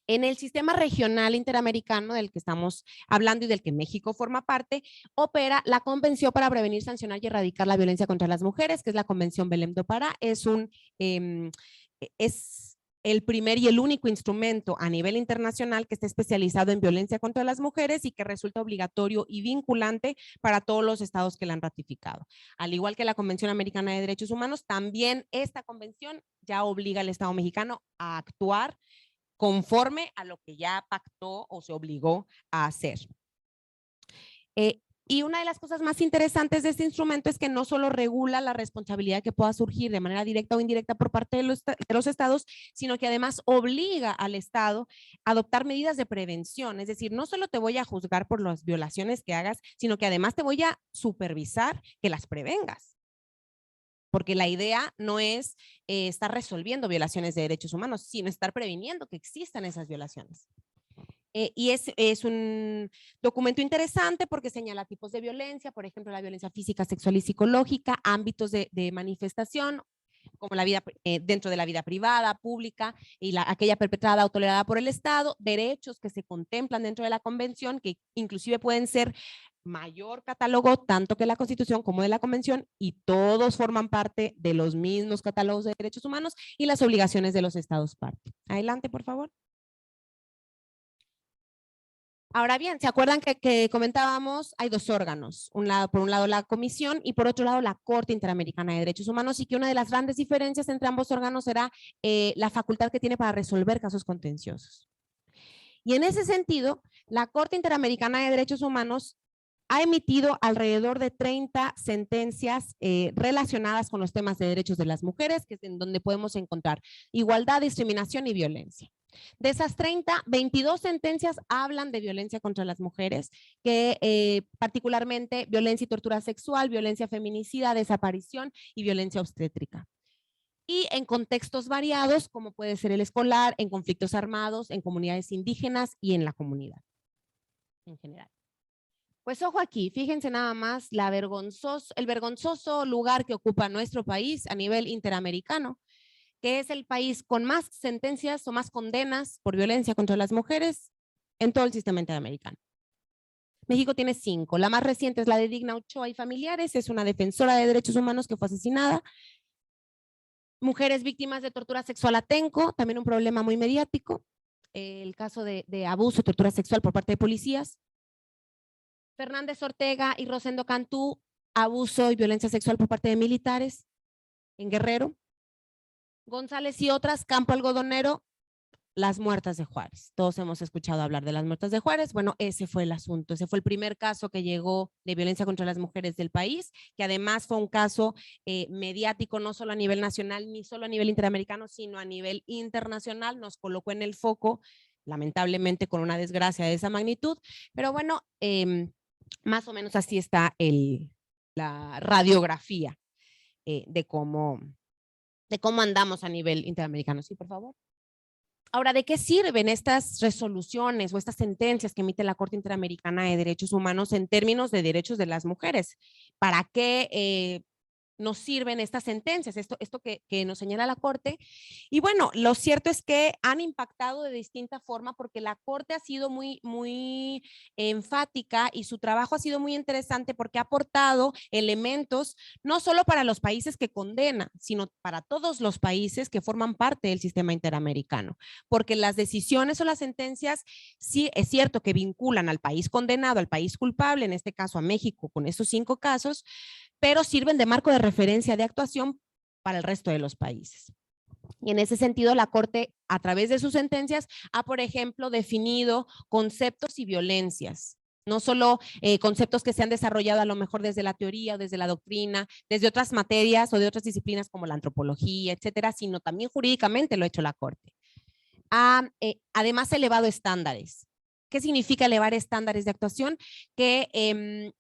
En el sistema regional interamericano del que estamos hablando y del que México forma parte, opera la Convención para Prevenir, Sancionar y Erradicar la Violencia contra las Mujeres, que es la Convención Belém do Pará. Es el primer y el único instrumento a nivel internacional que está especializado en violencia contra las mujeres y que resulta obligatorio y vinculante para todos los estados que la han ratificado. Al igual que la Convención Americana de Derechos Humanos, también esta convención ya obliga al Estado mexicano a actuar conforme a lo que ya pactó o se obligó a hacer. Y una de las cosas más interesantes de este instrumento es que no solo regula la responsabilidad que pueda surgir de manera directa o indirecta por parte de los estados, sino que además obliga al Estado a adoptar medidas de prevención. Es decir, no solo te voy a juzgar por las violaciones que hagas, sino que además te voy a supervisar que las prevengas. Porque la idea no es estar resolviendo violaciones de derechos humanos, sino estar previniendo que existan esas violaciones. Y es un documento interesante porque señala tipos de violencia, por ejemplo, la violencia física, sexual y psicológica, ámbitos de manifestación, como la vida dentro de la vida privada, pública, y aquella perpetrada o tolerada por el Estado, derechos que se contemplan dentro de la Convención, que inclusive pueden ser mayor catálogo tanto que la Constitución como de la Convención, y todos forman parte de los mismos catálogos de derechos humanos y las obligaciones de los estados parte. Adelante, por favor. Ahora bien, ¿se acuerdan que comentábamos? Hay dos órganos, por un lado la Comisión y por otro lado la Corte Interamericana de Derechos Humanos, y que una de las grandes diferencias entre ambos órganos será la facultad que tiene para resolver casos contenciosos. Y en ese sentido, la Corte Interamericana de Derechos Humanos ha emitido alrededor de 30 sentencias relacionadas con los temas de derechos de las mujeres, que es en donde podemos encontrar igualdad, discriminación y violencia. De esas 30, 22 sentencias hablan de violencia contra las mujeres, que particularmente violencia y tortura sexual, violencia feminicida, desaparición y violencia obstétrica. Y en contextos variados, como puede ser el escolar, en conflictos armados, en comunidades indígenas y en la comunidad en general. Pues ojo aquí, fíjense nada más el vergonzoso lugar que ocupa nuestro país a nivel interamericano, que es el país con más sentencias o más condenas por violencia contra las mujeres en todo el sistema interamericano. México tiene 5. La más reciente es la de Digna Ochoa y familiares, es una defensora de derechos humanos que fue asesinada. Mujeres víctimas de tortura sexual Atenco, también un problema muy mediático. El caso de abuso, tortura sexual por parte de policías. Fernández Ortega y Rosendo Cantú, abuso y violencia sexual por parte de militares en Guerrero. González y otras, Campo Algodonero, las muertas de Juárez. Todos hemos escuchado hablar de las muertas de Juárez. Bueno, ese fue el asunto. Ese fue el primer caso que llegó de violencia contra las mujeres del país, que además fue un caso mediático, no solo a nivel nacional, ni solo a nivel interamericano, sino a nivel internacional. Nos colocó en el foco, lamentablemente con una desgracia de esa magnitud. Pero bueno, más o menos así está la radiografía de cómo andamos a nivel interamericano. Sí, por favor. Ahora, ¿de qué sirven estas resoluciones o estas sentencias que emite la Corte Interamericana de Derechos Humanos en términos de derechos de las mujeres? ¿Para qué nos sirven estas sentencias, esto que nos señala la Corte? Y bueno, lo cierto es que han impactado de distinta forma porque la Corte ha sido muy enfática y su trabajo ha sido muy interesante porque ha aportado elementos no solo para los países que condenan, sino para todos los países que forman parte del sistema interamericano, porque las decisiones o las sentencias sí es cierto que vinculan al país condenado, al país culpable, en este caso a México con estos 5 casos, pero sirven de marco de referencia de actuación para el resto de los países. Y en ese sentido, la Corte, a través de sus sentencias, ha, por ejemplo, definido conceptos y violencias. No solo conceptos que se han desarrollado a lo mejor desde la teoría o desde la doctrina, desde otras materias o de otras disciplinas como la antropología, etcétera, sino también jurídicamente lo ha hecho la Corte. Ha además elevado estándares. ¿Qué significa elevar estándares de actuación? Que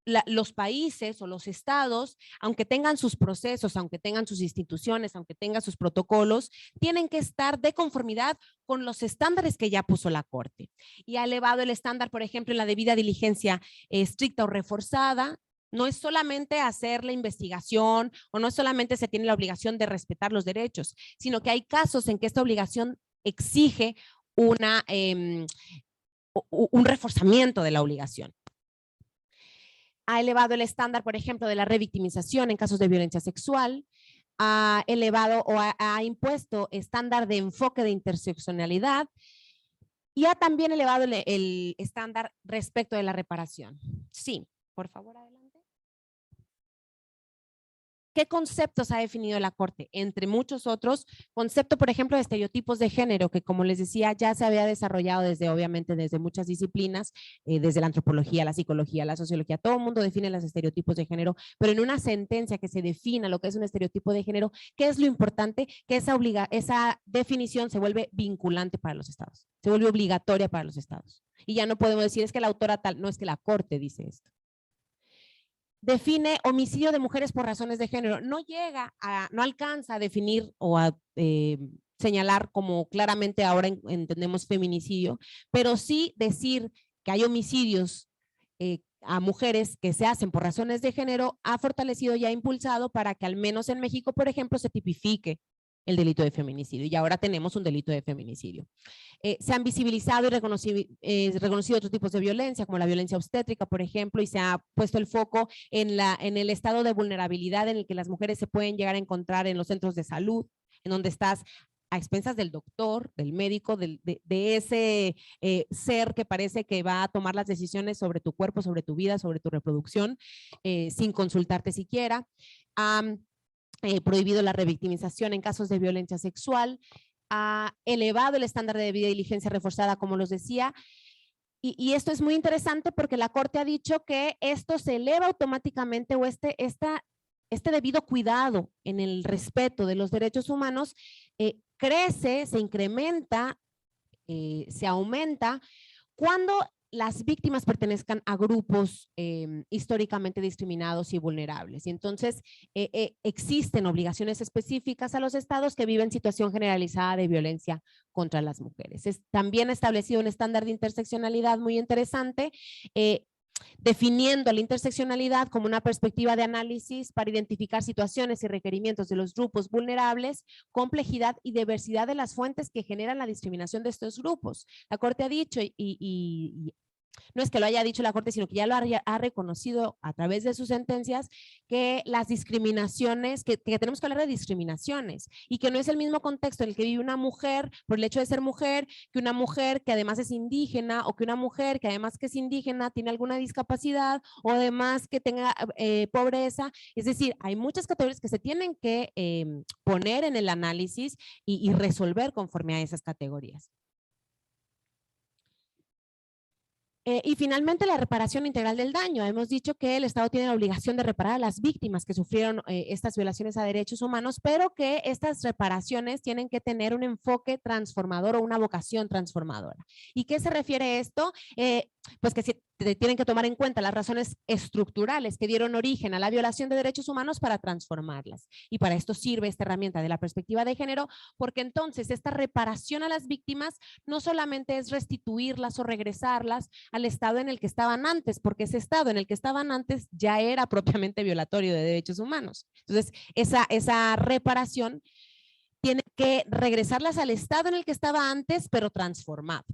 los países o los estados, aunque tengan sus procesos, aunque tengan sus instituciones, aunque tengan sus protocolos, tienen que estar de conformidad con los estándares que ya puso la Corte. Y ha elevado el estándar, por ejemplo, en la debida diligencia estricta o reforzada. No es solamente hacer la investigación o no es solamente se tiene la obligación de respetar los derechos, sino que hay casos en que esta obligación exige un reforzamiento de la obligación. Ha elevado el estándar, por ejemplo, de la revictimización en casos de violencia sexual, ha elevado o ha impuesto estándar de enfoque de interseccionalidad y ha también elevado el estándar respecto de la reparación. Sí, por favor, adelante. ¿Qué conceptos ha definido la Corte? Entre muchos otros, concepto, por ejemplo, de estereotipos de género, que como les decía, ya se había desarrollado obviamente, desde muchas disciplinas, desde la antropología, la psicología, la sociología, todo el mundo define los estereotipos de género, pero en una sentencia que se defina lo que es un estereotipo de género, ¿qué es lo importante? Que esa definición se vuelve vinculante para los estados, se vuelve obligatoria para los estados. Y ya no podemos decir, es que la autora tal, no, es que la Corte dice esto. Define homicidio de mujeres por razones de género. No alcanza a definir o a señalar como claramente ahora entendemos feminicidio, pero sí decir que hay homicidios a mujeres que se hacen por razones de género ha fortalecido y ha impulsado para que al menos en México, por ejemplo, se tipifique el delito de feminicidio y ahora tenemos un delito de feminicidio. Se han visibilizado y reconocido otros tipos de violencia, como la violencia obstétrica, por ejemplo, y se ha puesto el foco en el estado de vulnerabilidad en el que las mujeres se pueden llegar a encontrar en los centros de salud, en donde estás a expensas del doctor, del médico, de ese ser que parece que va a tomar las decisiones sobre tu cuerpo, sobre tu vida, sobre tu reproducción, sin consultarte siquiera. Prohibido la revictimización en casos de violencia sexual, ha elevado el estándar de debida diligencia reforzada, como los decía, y esto es muy interesante porque la Corte ha dicho que esto se eleva automáticamente o este debido cuidado en el respeto de los derechos humanos crece, se incrementa, se aumenta cuando las víctimas pertenezcan a grupos históricamente discriminados y vulnerables. Y entonces existen obligaciones específicas a los estados que viven situación generalizada de violencia contra las mujeres. También ha establecido un estándar de interseccionalidad muy interesante, definiendo la interseccionalidad como una perspectiva de análisis para identificar situaciones y requerimientos de los grupos vulnerables, complejidad y diversidad de las fuentes que generan la discriminación de estos grupos. La Corte ha dicho, y no es que lo haya dicho la Corte, sino que ya lo ha reconocido a través de sus sentencias, que las discriminaciones, que tenemos que hablar de discriminaciones y que no es el mismo contexto en el que vive una mujer por el hecho de ser mujer, que una mujer que además es indígena o que una mujer que además que es indígena tiene alguna discapacidad o además que tenga pobreza. Es decir, hay muchas categorías que se tienen que poner en el análisis y resolver conforme a esas categorías. Y finalmente la reparación integral del daño. Hemos dicho que el Estado tiene la obligación de reparar a las víctimas que sufrieron estas violaciones a derechos humanos, pero que estas reparaciones tienen que tener un enfoque transformador o una vocación transformadora. ¿Y qué se refiere esto? Pues que tienen que tomar en cuenta las razones estructurales que dieron origen a la violación de derechos humanos para transformarlas. Y para esto sirve esta herramienta de la perspectiva de género, porque entonces esta reparación a las víctimas no solamente es restituirlas o regresarlas al estado en el que estaban antes, porque ese estado en el que estaban antes ya era propiamente violatorio de derechos humanos. Entonces, esa reparación tiene que regresarlas al estado en el que estaba antes, pero transformado.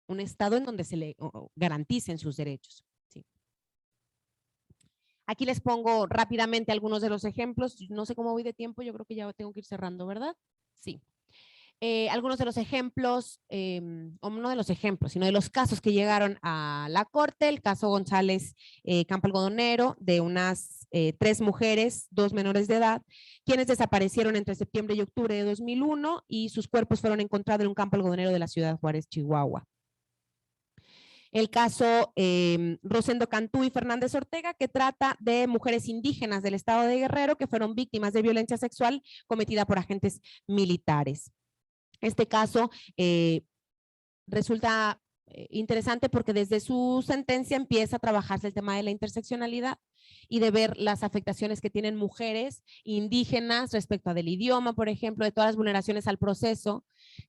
Un estado en donde se le garanticen sus derechos. ¿Sí? Aquí les pongo rápidamente algunos de los ejemplos. No sé cómo voy de tiempo, yo creo que ya tengo que ir cerrando, ¿verdad? Sí. Algunos de los ejemplos, o no de los ejemplos, sino de los casos que llegaron a la Corte. El caso González Campo Algodonero, de unas 3 mujeres, 2 menores de edad, quienes desaparecieron entre septiembre y octubre de 2001 y sus cuerpos fueron encontrados en un campo algodonero de la ciudad Juárez, Chihuahua. El caso Rosendo Cantú y Fernández Ortega, que trata de mujeres indígenas del estado de Guerrero que fueron víctimas de violencia sexual cometida por agentes militares. Este caso resulta interesante porque desde su sentencia empieza a trabajarse el tema de la interseccionalidad y de ver las afectaciones que tienen mujeres indígenas respecto a del idioma, por ejemplo, de todas las vulneraciones al proceso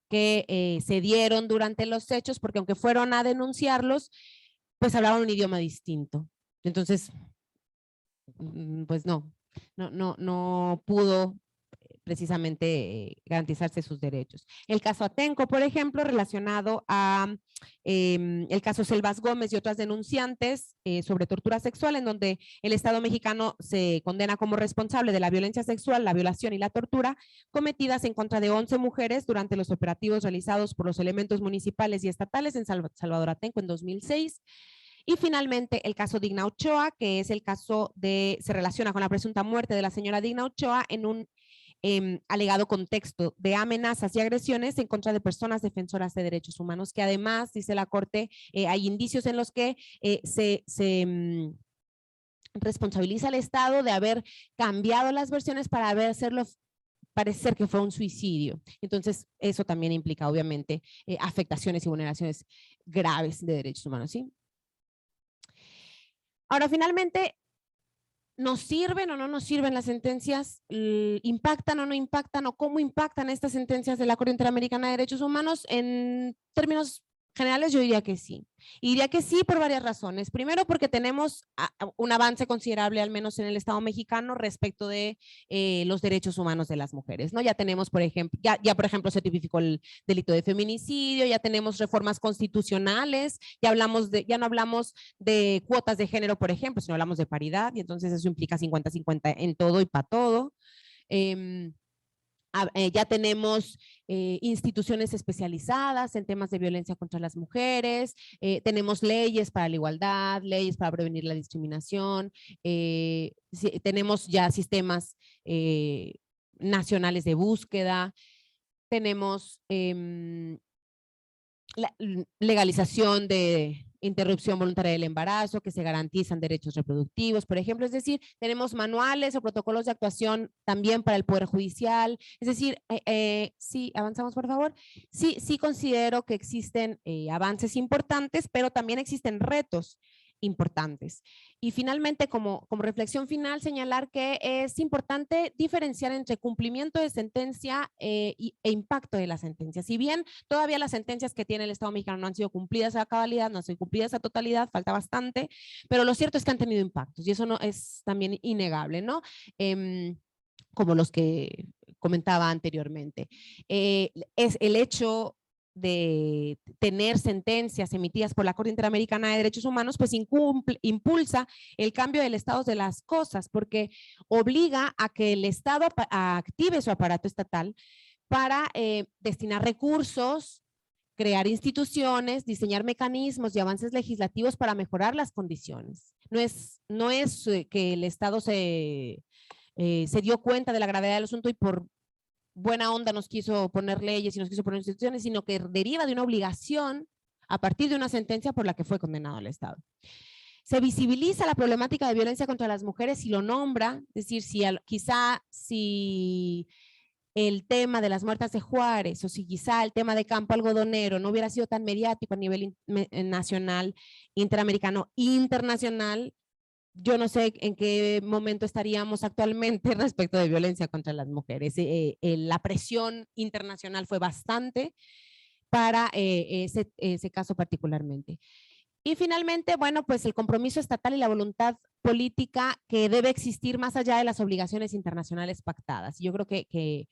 que se dieron durante los hechos, porque aunque fueron a denunciarlos, pues hablaban un idioma distinto. Entonces, pues no pudo precisamente garantizarse sus derechos. El caso Atenco, por ejemplo, relacionado a el caso Selvas Gómez y otras denunciantes sobre tortura sexual, en donde el Estado mexicano se condena como responsable de la violencia sexual, la violación y la tortura cometidas en contra de 11 mujeres durante los operativos realizados por los elementos municipales y estatales en Salvador Atenco en 2006. Y finalmente el caso Digna Ochoa, que es el caso se relaciona con la presunta muerte de la señora Digna Ochoa en un alegado contexto de amenazas y agresiones en contra de personas defensoras de derechos humanos, que además, dice la Corte, hay indicios en los que se responsabiliza al Estado de haber cambiado las versiones para hacerlo parecer que fue un suicidio. Entonces, eso también implica, obviamente, afectaciones y vulneraciones graves de derechos humanos, ¿sí? Ahora, finalmente, ¿nos sirven o no nos sirven las sentencias? ¿Impactan o no impactan? ¿O cómo impactan estas sentencias de la Corte Interamericana de Derechos Humanos? En términos generales, yo diría que sí. Y diría que sí por varias razones. Primero, porque tenemos un avance considerable, al menos en el Estado mexicano, respecto de los derechos humanos de las mujeres, ¿no? Ya tenemos, por ejemplo, por ejemplo, se tipificó el delito de feminicidio, ya tenemos reformas constitucionales, ya no hablamos de cuotas de género, por ejemplo, sino hablamos de paridad, y entonces eso implica 50-50 en todo y para todo. Ya tenemos instituciones especializadas en temas de violencia contra las mujeres, tenemos leyes para la igualdad, leyes para prevenir la discriminación, tenemos ya sistemas nacionales de búsqueda, tenemos la legalización de interrupción voluntaria del embarazo, que se garantizan derechos reproductivos, por ejemplo. Es decir, tenemos manuales o protocolos de actuación también para el Poder Judicial. Es decir, sí, avanzamos, por favor. Sí considero que existen avances importantes, pero también existen retos importantes. Y finalmente, como reflexión final, señalar que es importante diferenciar entre cumplimiento de sentencia e impacto de la sentencia. Si bien todavía las sentencias que tiene el Estado mexicano no han sido cumplidas a cabalidad, no han sido cumplidas a totalidad, falta bastante, pero lo cierto es que han tenido impactos y eso no es también innegable, ¿no? Como los que comentaba anteriormente. Es el hecho de tener sentencias emitidas por la Corte Interamericana de Derechos Humanos, pues impulsa el cambio del estado de las cosas, porque obliga a que el Estado active su aparato estatal para destinar recursos, crear instituciones, diseñar mecanismos y avances legislativos para mejorar las condiciones. No es que el Estado se dio cuenta de la gravedad del asunto y por buena onda nos quiso poner leyes y nos quiso poner instituciones, sino que deriva de una obligación a partir de una sentencia por la que fue condenado el Estado. Se visibiliza la problemática de violencia contra las mujeres y lo nombra, es decir, quizá si el tema de las muertas de Juárez o si quizá el tema de Campo Algodonero no hubiera sido tan mediático a nivel nacional, interamericano, internacional, yo no sé en qué momento estaríamos actualmente respecto de violencia contra las mujeres. La presión internacional fue bastante para ese caso particularmente. Y finalmente, bueno, pues el compromiso estatal y la voluntad política que debe existir más allá de las obligaciones internacionales pactadas. Yo creo que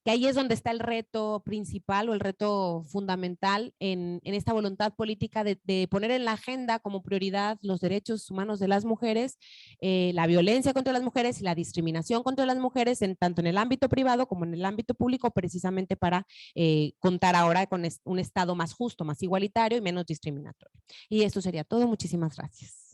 ahí es donde está el reto principal o el reto fundamental en esta voluntad política de poner en la agenda como prioridad los derechos humanos de las mujeres, la violencia contra las mujeres y la discriminación contra las mujeres, tanto en el ámbito privado como en el ámbito público, precisamente para contar ahora con un Estado más justo, más igualitario y menos discriminatorio. Y esto sería todo. Muchísimas gracias.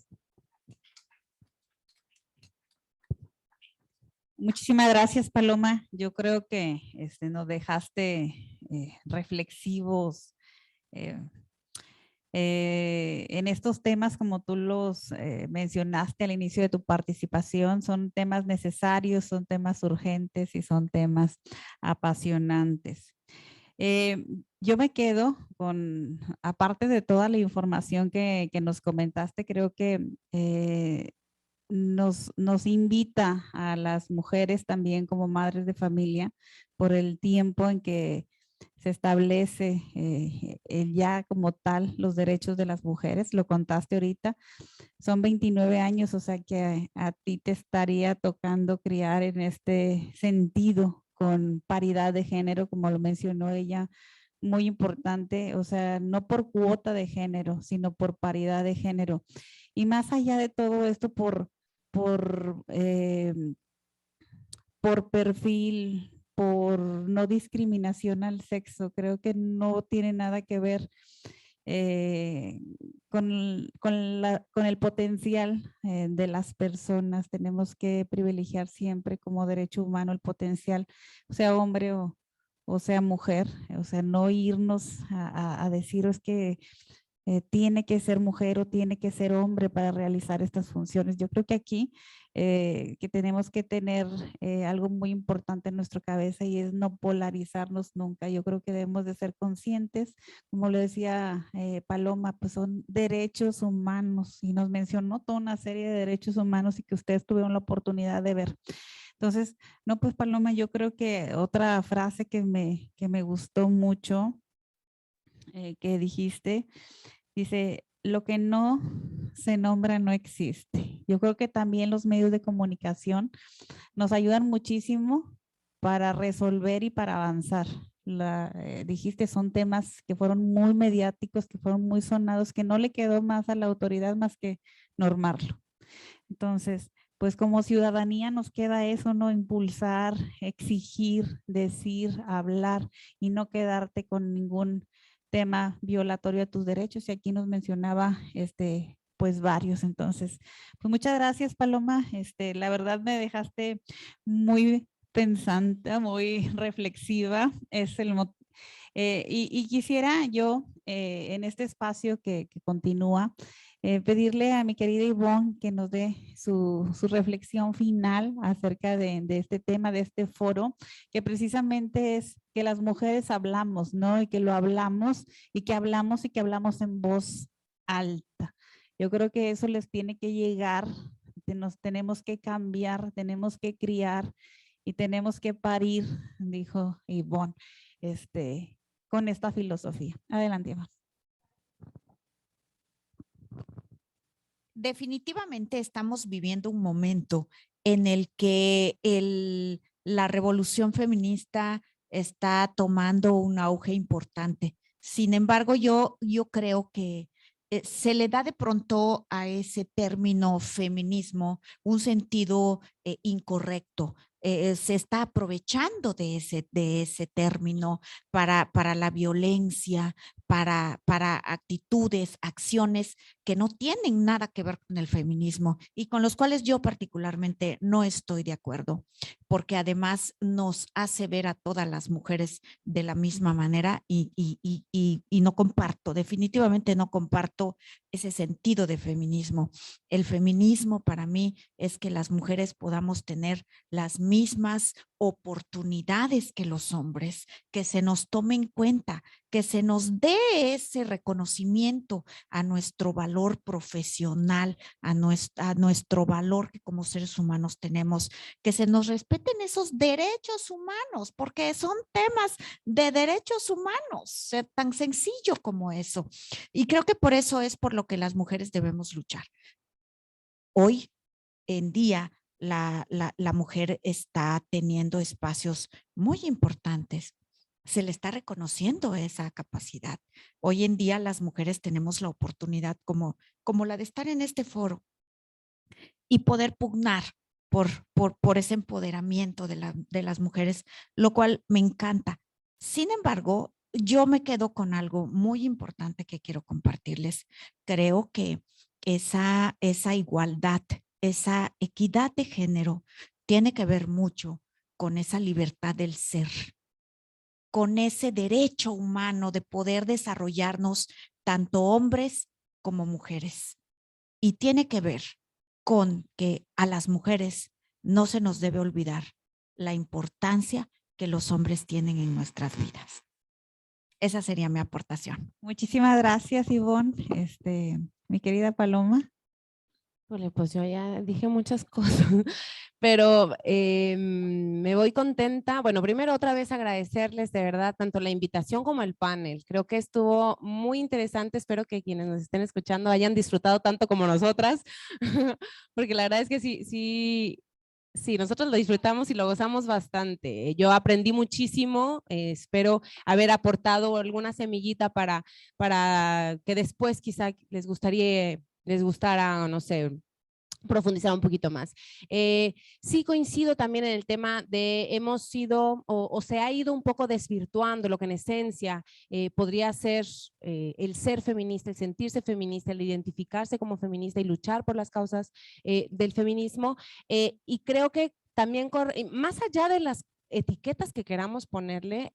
Muchísimas gracias, Paloma. Yo creo que nos dejaste reflexivos en estos temas, como tú los mencionaste al inicio de tu participación. Son temas necesarios, son temas urgentes y son temas apasionantes. yo me quedo con, aparte de toda la información que nos comentaste, creo que nos invita a las mujeres también como madres de familia por el tiempo en que se establece ya como tal los derechos de las mujeres. Lo contaste ahorita, son 29 años, o sea que a ti te estaría tocando criar en este sentido con paridad de género, como lo mencionó ella, muy importante, o sea, no por cuota de género, sino por paridad de género. Y más allá de todo esto, por, eh, por perfil, por no discriminación al sexo, creo que no tiene nada que ver eh, con el potencial de las personas. Tenemos que privilegiar siempre como derecho humano el potencial, sea hombre o sea mujer, o sea, no irnos a decir es que tiene que ser mujer o tiene que ser hombre para realizar estas funciones. Yo creo que aquí que tenemos que tener algo muy importante en nuestra cabeza y es no polarizarnos nunca. Yo creo que debemos de ser conscientes, como lo decía Paloma, pues son derechos humanos y nos mencionó toda una serie de derechos humanos y que ustedes tuvieron la oportunidad de ver. Entonces, no, pues Paloma, yo creo que otra frase que me gustó mucho que dijiste, dice, lo que no se nombra no existe. Yo creo que también los medios de comunicación nos ayudan muchísimo para resolver y para avanzar. Dijiste, son temas que fueron muy mediáticos, que fueron muy sonados, que no le quedó más a la autoridad más que normarlo. Entonces, pues como ciudadanía nos queda eso, ¿no? Impulsar, exigir, decir, hablar y no quedarte con ningún tema violatorio a tus derechos. Y aquí nos mencionaba, pues varios. Entonces, pues muchas gracias, Paloma. La verdad me dejaste muy pensante, muy reflexiva. Y quisiera yo, en este espacio que continúa, pedirle a mi querida Ivonne que nos dé su reflexión final acerca de este tema, de este foro, que precisamente es que las mujeres hablamos, ¿no? Y que lo hablamos y que hablamos y que hablamos en voz alta. Yo creo que eso les tiene que llegar, nos tenemos que cambiar, tenemos que criar y tenemos que parir, dijo Ivonne, con esta filosofía. Adelante, Ivonne. Definitivamente estamos viviendo un momento en el que la revolución feminista está tomando un auge importante. Sin embargo, yo creo que se le da de pronto a ese término feminismo un sentido incorrecto. Se está aprovechando de ese término para la violencia, para actitudes, acciones que no tienen nada que ver con el feminismo y con los cuales yo particularmente no estoy de acuerdo, porque además nos hace ver a todas las mujeres de la misma manera y no comparto, definitivamente no comparto ese sentido de feminismo. El feminismo para mí es que las mujeres podamos tener las mismas oportunidades que los hombres, que se nos tome en cuenta, que se nos dé ese reconocimiento a nuestro valor profesional, a nuestro valor que como seres humanos tenemos, que se nos respeten esos derechos humanos, porque son temas de derechos humanos, tan sencillo como eso. Y creo que por eso es por lo que las mujeres debemos luchar. Hoy en día, la mujer está teniendo espacios muy importantes. Se le está reconociendo esa capacidad. Hoy en día las mujeres tenemos la oportunidad como la de estar en este foro y poder pugnar por ese empoderamiento de las mujeres, lo cual me encanta. Sin embargo, yo me quedo con algo muy importante que quiero compartirles. Creo que esa igualdad, esa equidad de género tiene que ver mucho con esa libertad del ser, con ese derecho humano de poder desarrollarnos tanto hombres como mujeres. Y tiene que ver con que a las mujeres no se nos debe olvidar la importancia que los hombres tienen en nuestras vidas. Esa sería mi aportación. Muchísimas gracias, Ivonne. Mi querida Paloma. Híjole, pues yo ya dije muchas cosas, pero me voy contenta. Bueno, primero otra vez agradecerles de verdad tanto la invitación como el panel. Creo que estuvo muy interesante. Espero que quienes nos estén escuchando hayan disfrutado tanto como nosotras, porque la verdad es que sí, nosotros lo disfrutamos y lo gozamos bastante. Yo aprendí muchísimo. Espero haber aportado alguna semillita para que después quizá les gustara, no sé, profundizar un poquito más. Sí coincido también en el tema de hemos sido o se ha ido un poco desvirtuando lo que en esencia podría ser el ser feminista, el sentirse feminista, el identificarse como feminista y luchar por las causas del feminismo. Y creo que también, más allá de las etiquetas que queramos ponerle,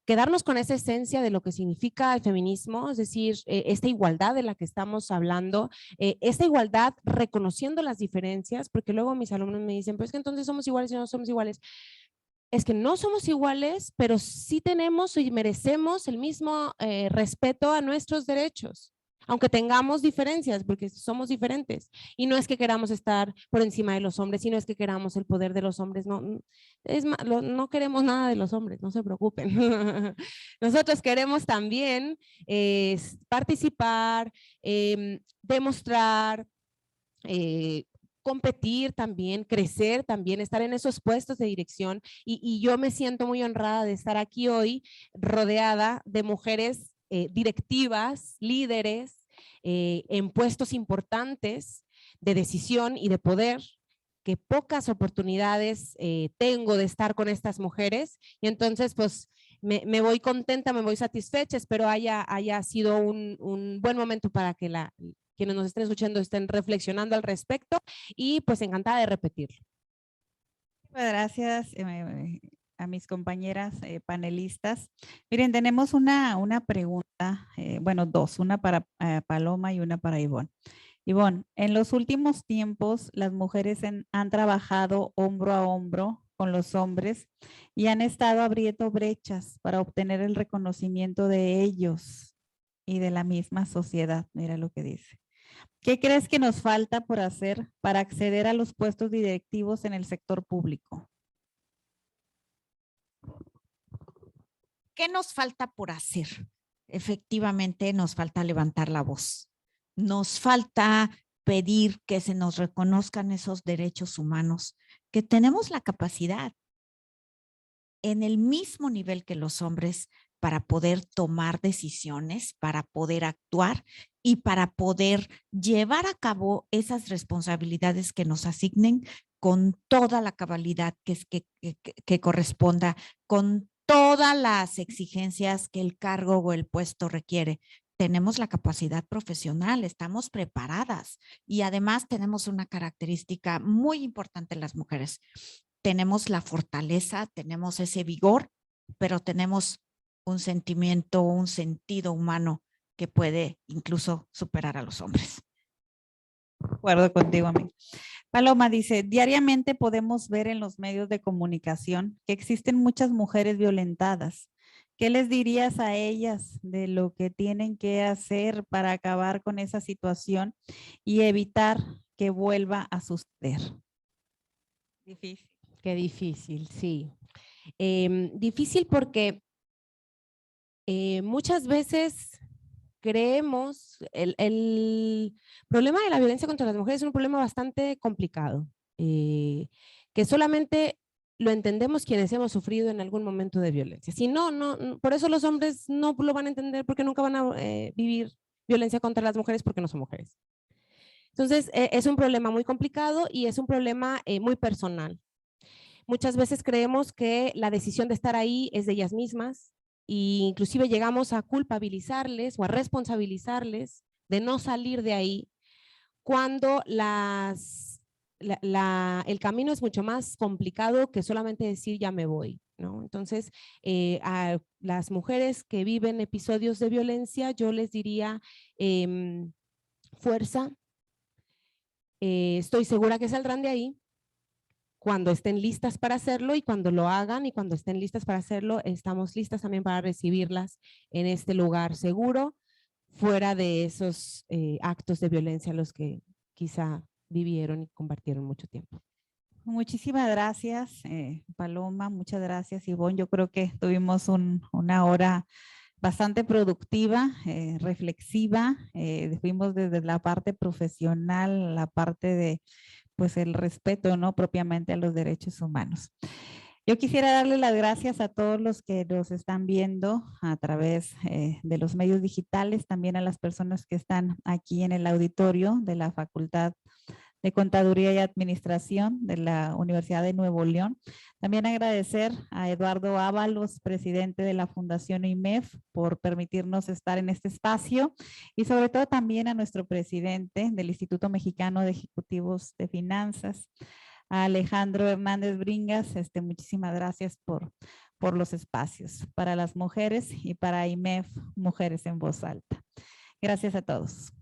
quedarnos con esa esencia de lo que significa el feminismo, es decir, esta igualdad de la que estamos hablando, esta igualdad reconociendo las diferencias, porque luego mis alumnos me dicen, pues es que entonces somos iguales y no somos iguales. Es que no somos iguales, pero sí tenemos y merecemos el mismo respeto a nuestros derechos, aunque tengamos diferencias, porque somos diferentes. Y no es que queramos estar por encima de los hombres, sino es que queramos el poder de los hombres. No, no queremos nada de los hombres, no se preocupen. Nosotros queremos también participar, demostrar, competir también, crecer también, estar en esos puestos de dirección y yo me siento muy honrada de estar aquí hoy rodeada de mujeres directivas, líderes, en puestos importantes de decisión y de poder, que pocas oportunidades tengo de estar con estas mujeres y entonces pues me voy contenta, me voy satisfecha, espero haya sido un buen momento para que quienes nos estén escuchando estén reflexionando al respecto y pues encantada de repetirlo. Muchas gracias a mis compañeras panelistas. Miren, tenemos una pregunta, bueno, dos, una para Paloma y una para Ivonne. Ivonne, en los últimos tiempos las mujeres han trabajado hombro a hombro con los hombres y han estado abriendo brechas para obtener el reconocimiento de ellos y de la misma sociedad. Mira lo que dice. ¿Qué crees que nos falta por hacer para acceder a los puestos directivos en el sector público? ¿Qué nos falta por hacer? Efectivamente, nos falta levantar la voz. Nos falta pedir que se nos reconozcan esos derechos humanos, que tenemos la capacidad en el mismo nivel que los hombres para poder tomar decisiones, para poder actuar y para poder llevar a cabo esas responsabilidades que nos asignen con toda la cabalidad que corresponda, con todas las exigencias que el cargo o el puesto requiere. Tenemos la capacidad profesional, estamos preparadas y además tenemos una característica muy importante en las mujeres. Tenemos la fortaleza, tenemos ese vigor, pero tenemos un sentimiento, un sentido humano que puede incluso superar a los hombres. De acuerdo contigo, amigo. Paloma dice, diariamente podemos ver en los medios de comunicación que existen muchas mujeres violentadas. ¿Qué les dirías a ellas de lo que tienen que hacer para acabar con esa situación y evitar que vuelva a suceder? Difícil. Qué difícil, sí. Difícil porque muchas veces creemos, el problema de la violencia contra las mujeres es un problema bastante complicado, que solamente lo entendemos quienes hemos sufrido en algún momento de violencia. Si no, por eso los hombres no lo van a entender porque nunca van a vivir violencia contra las mujeres porque no son mujeres. Entonces, es un problema muy complicado y es un problema muy personal. Muchas veces creemos que la decisión de estar ahí es de ellas mismas e inclusive llegamos a culpabilizarles o a responsabilizarles de no salir de ahí cuando el camino es mucho más complicado que solamente decir ya me voy, ¿no? Entonces, a las mujeres que viven episodios de violencia, yo les diría fuerza, estoy segura que saldrán de ahí. cuando estén listas para hacerlo y cuando lo hagan y cuando estén listas para hacerlo, estamos listas también para recibirlas en este lugar seguro, fuera de esos actos de violencia los que quizá vivieron y compartieron mucho tiempo. Muchísimas gracias, Paloma, muchas gracias, Ivonne. Yo creo que tuvimos una hora bastante productiva, reflexiva. Fuimos desde la parte profesional, la parte de pues el respeto, ¿no? Propiamente a los derechos humanos. Yo quisiera darle las gracias a todos los que nos están viendo a través de los medios digitales, también a las personas que están aquí en el auditorio de la Facultad de Contaduría y Administración de la Universidad de Nuevo León. También agradecer a Eduardo Ábalos, presidente de la Fundación IMEF, por permitirnos estar en este espacio y sobre todo también a nuestro presidente del Instituto Mexicano de Ejecutivos de Finanzas, a Alejandro Hernández Bringas. Muchísimas gracias por los espacios para las mujeres y para IMEF Mujeres en Voz Alta. Gracias a todos.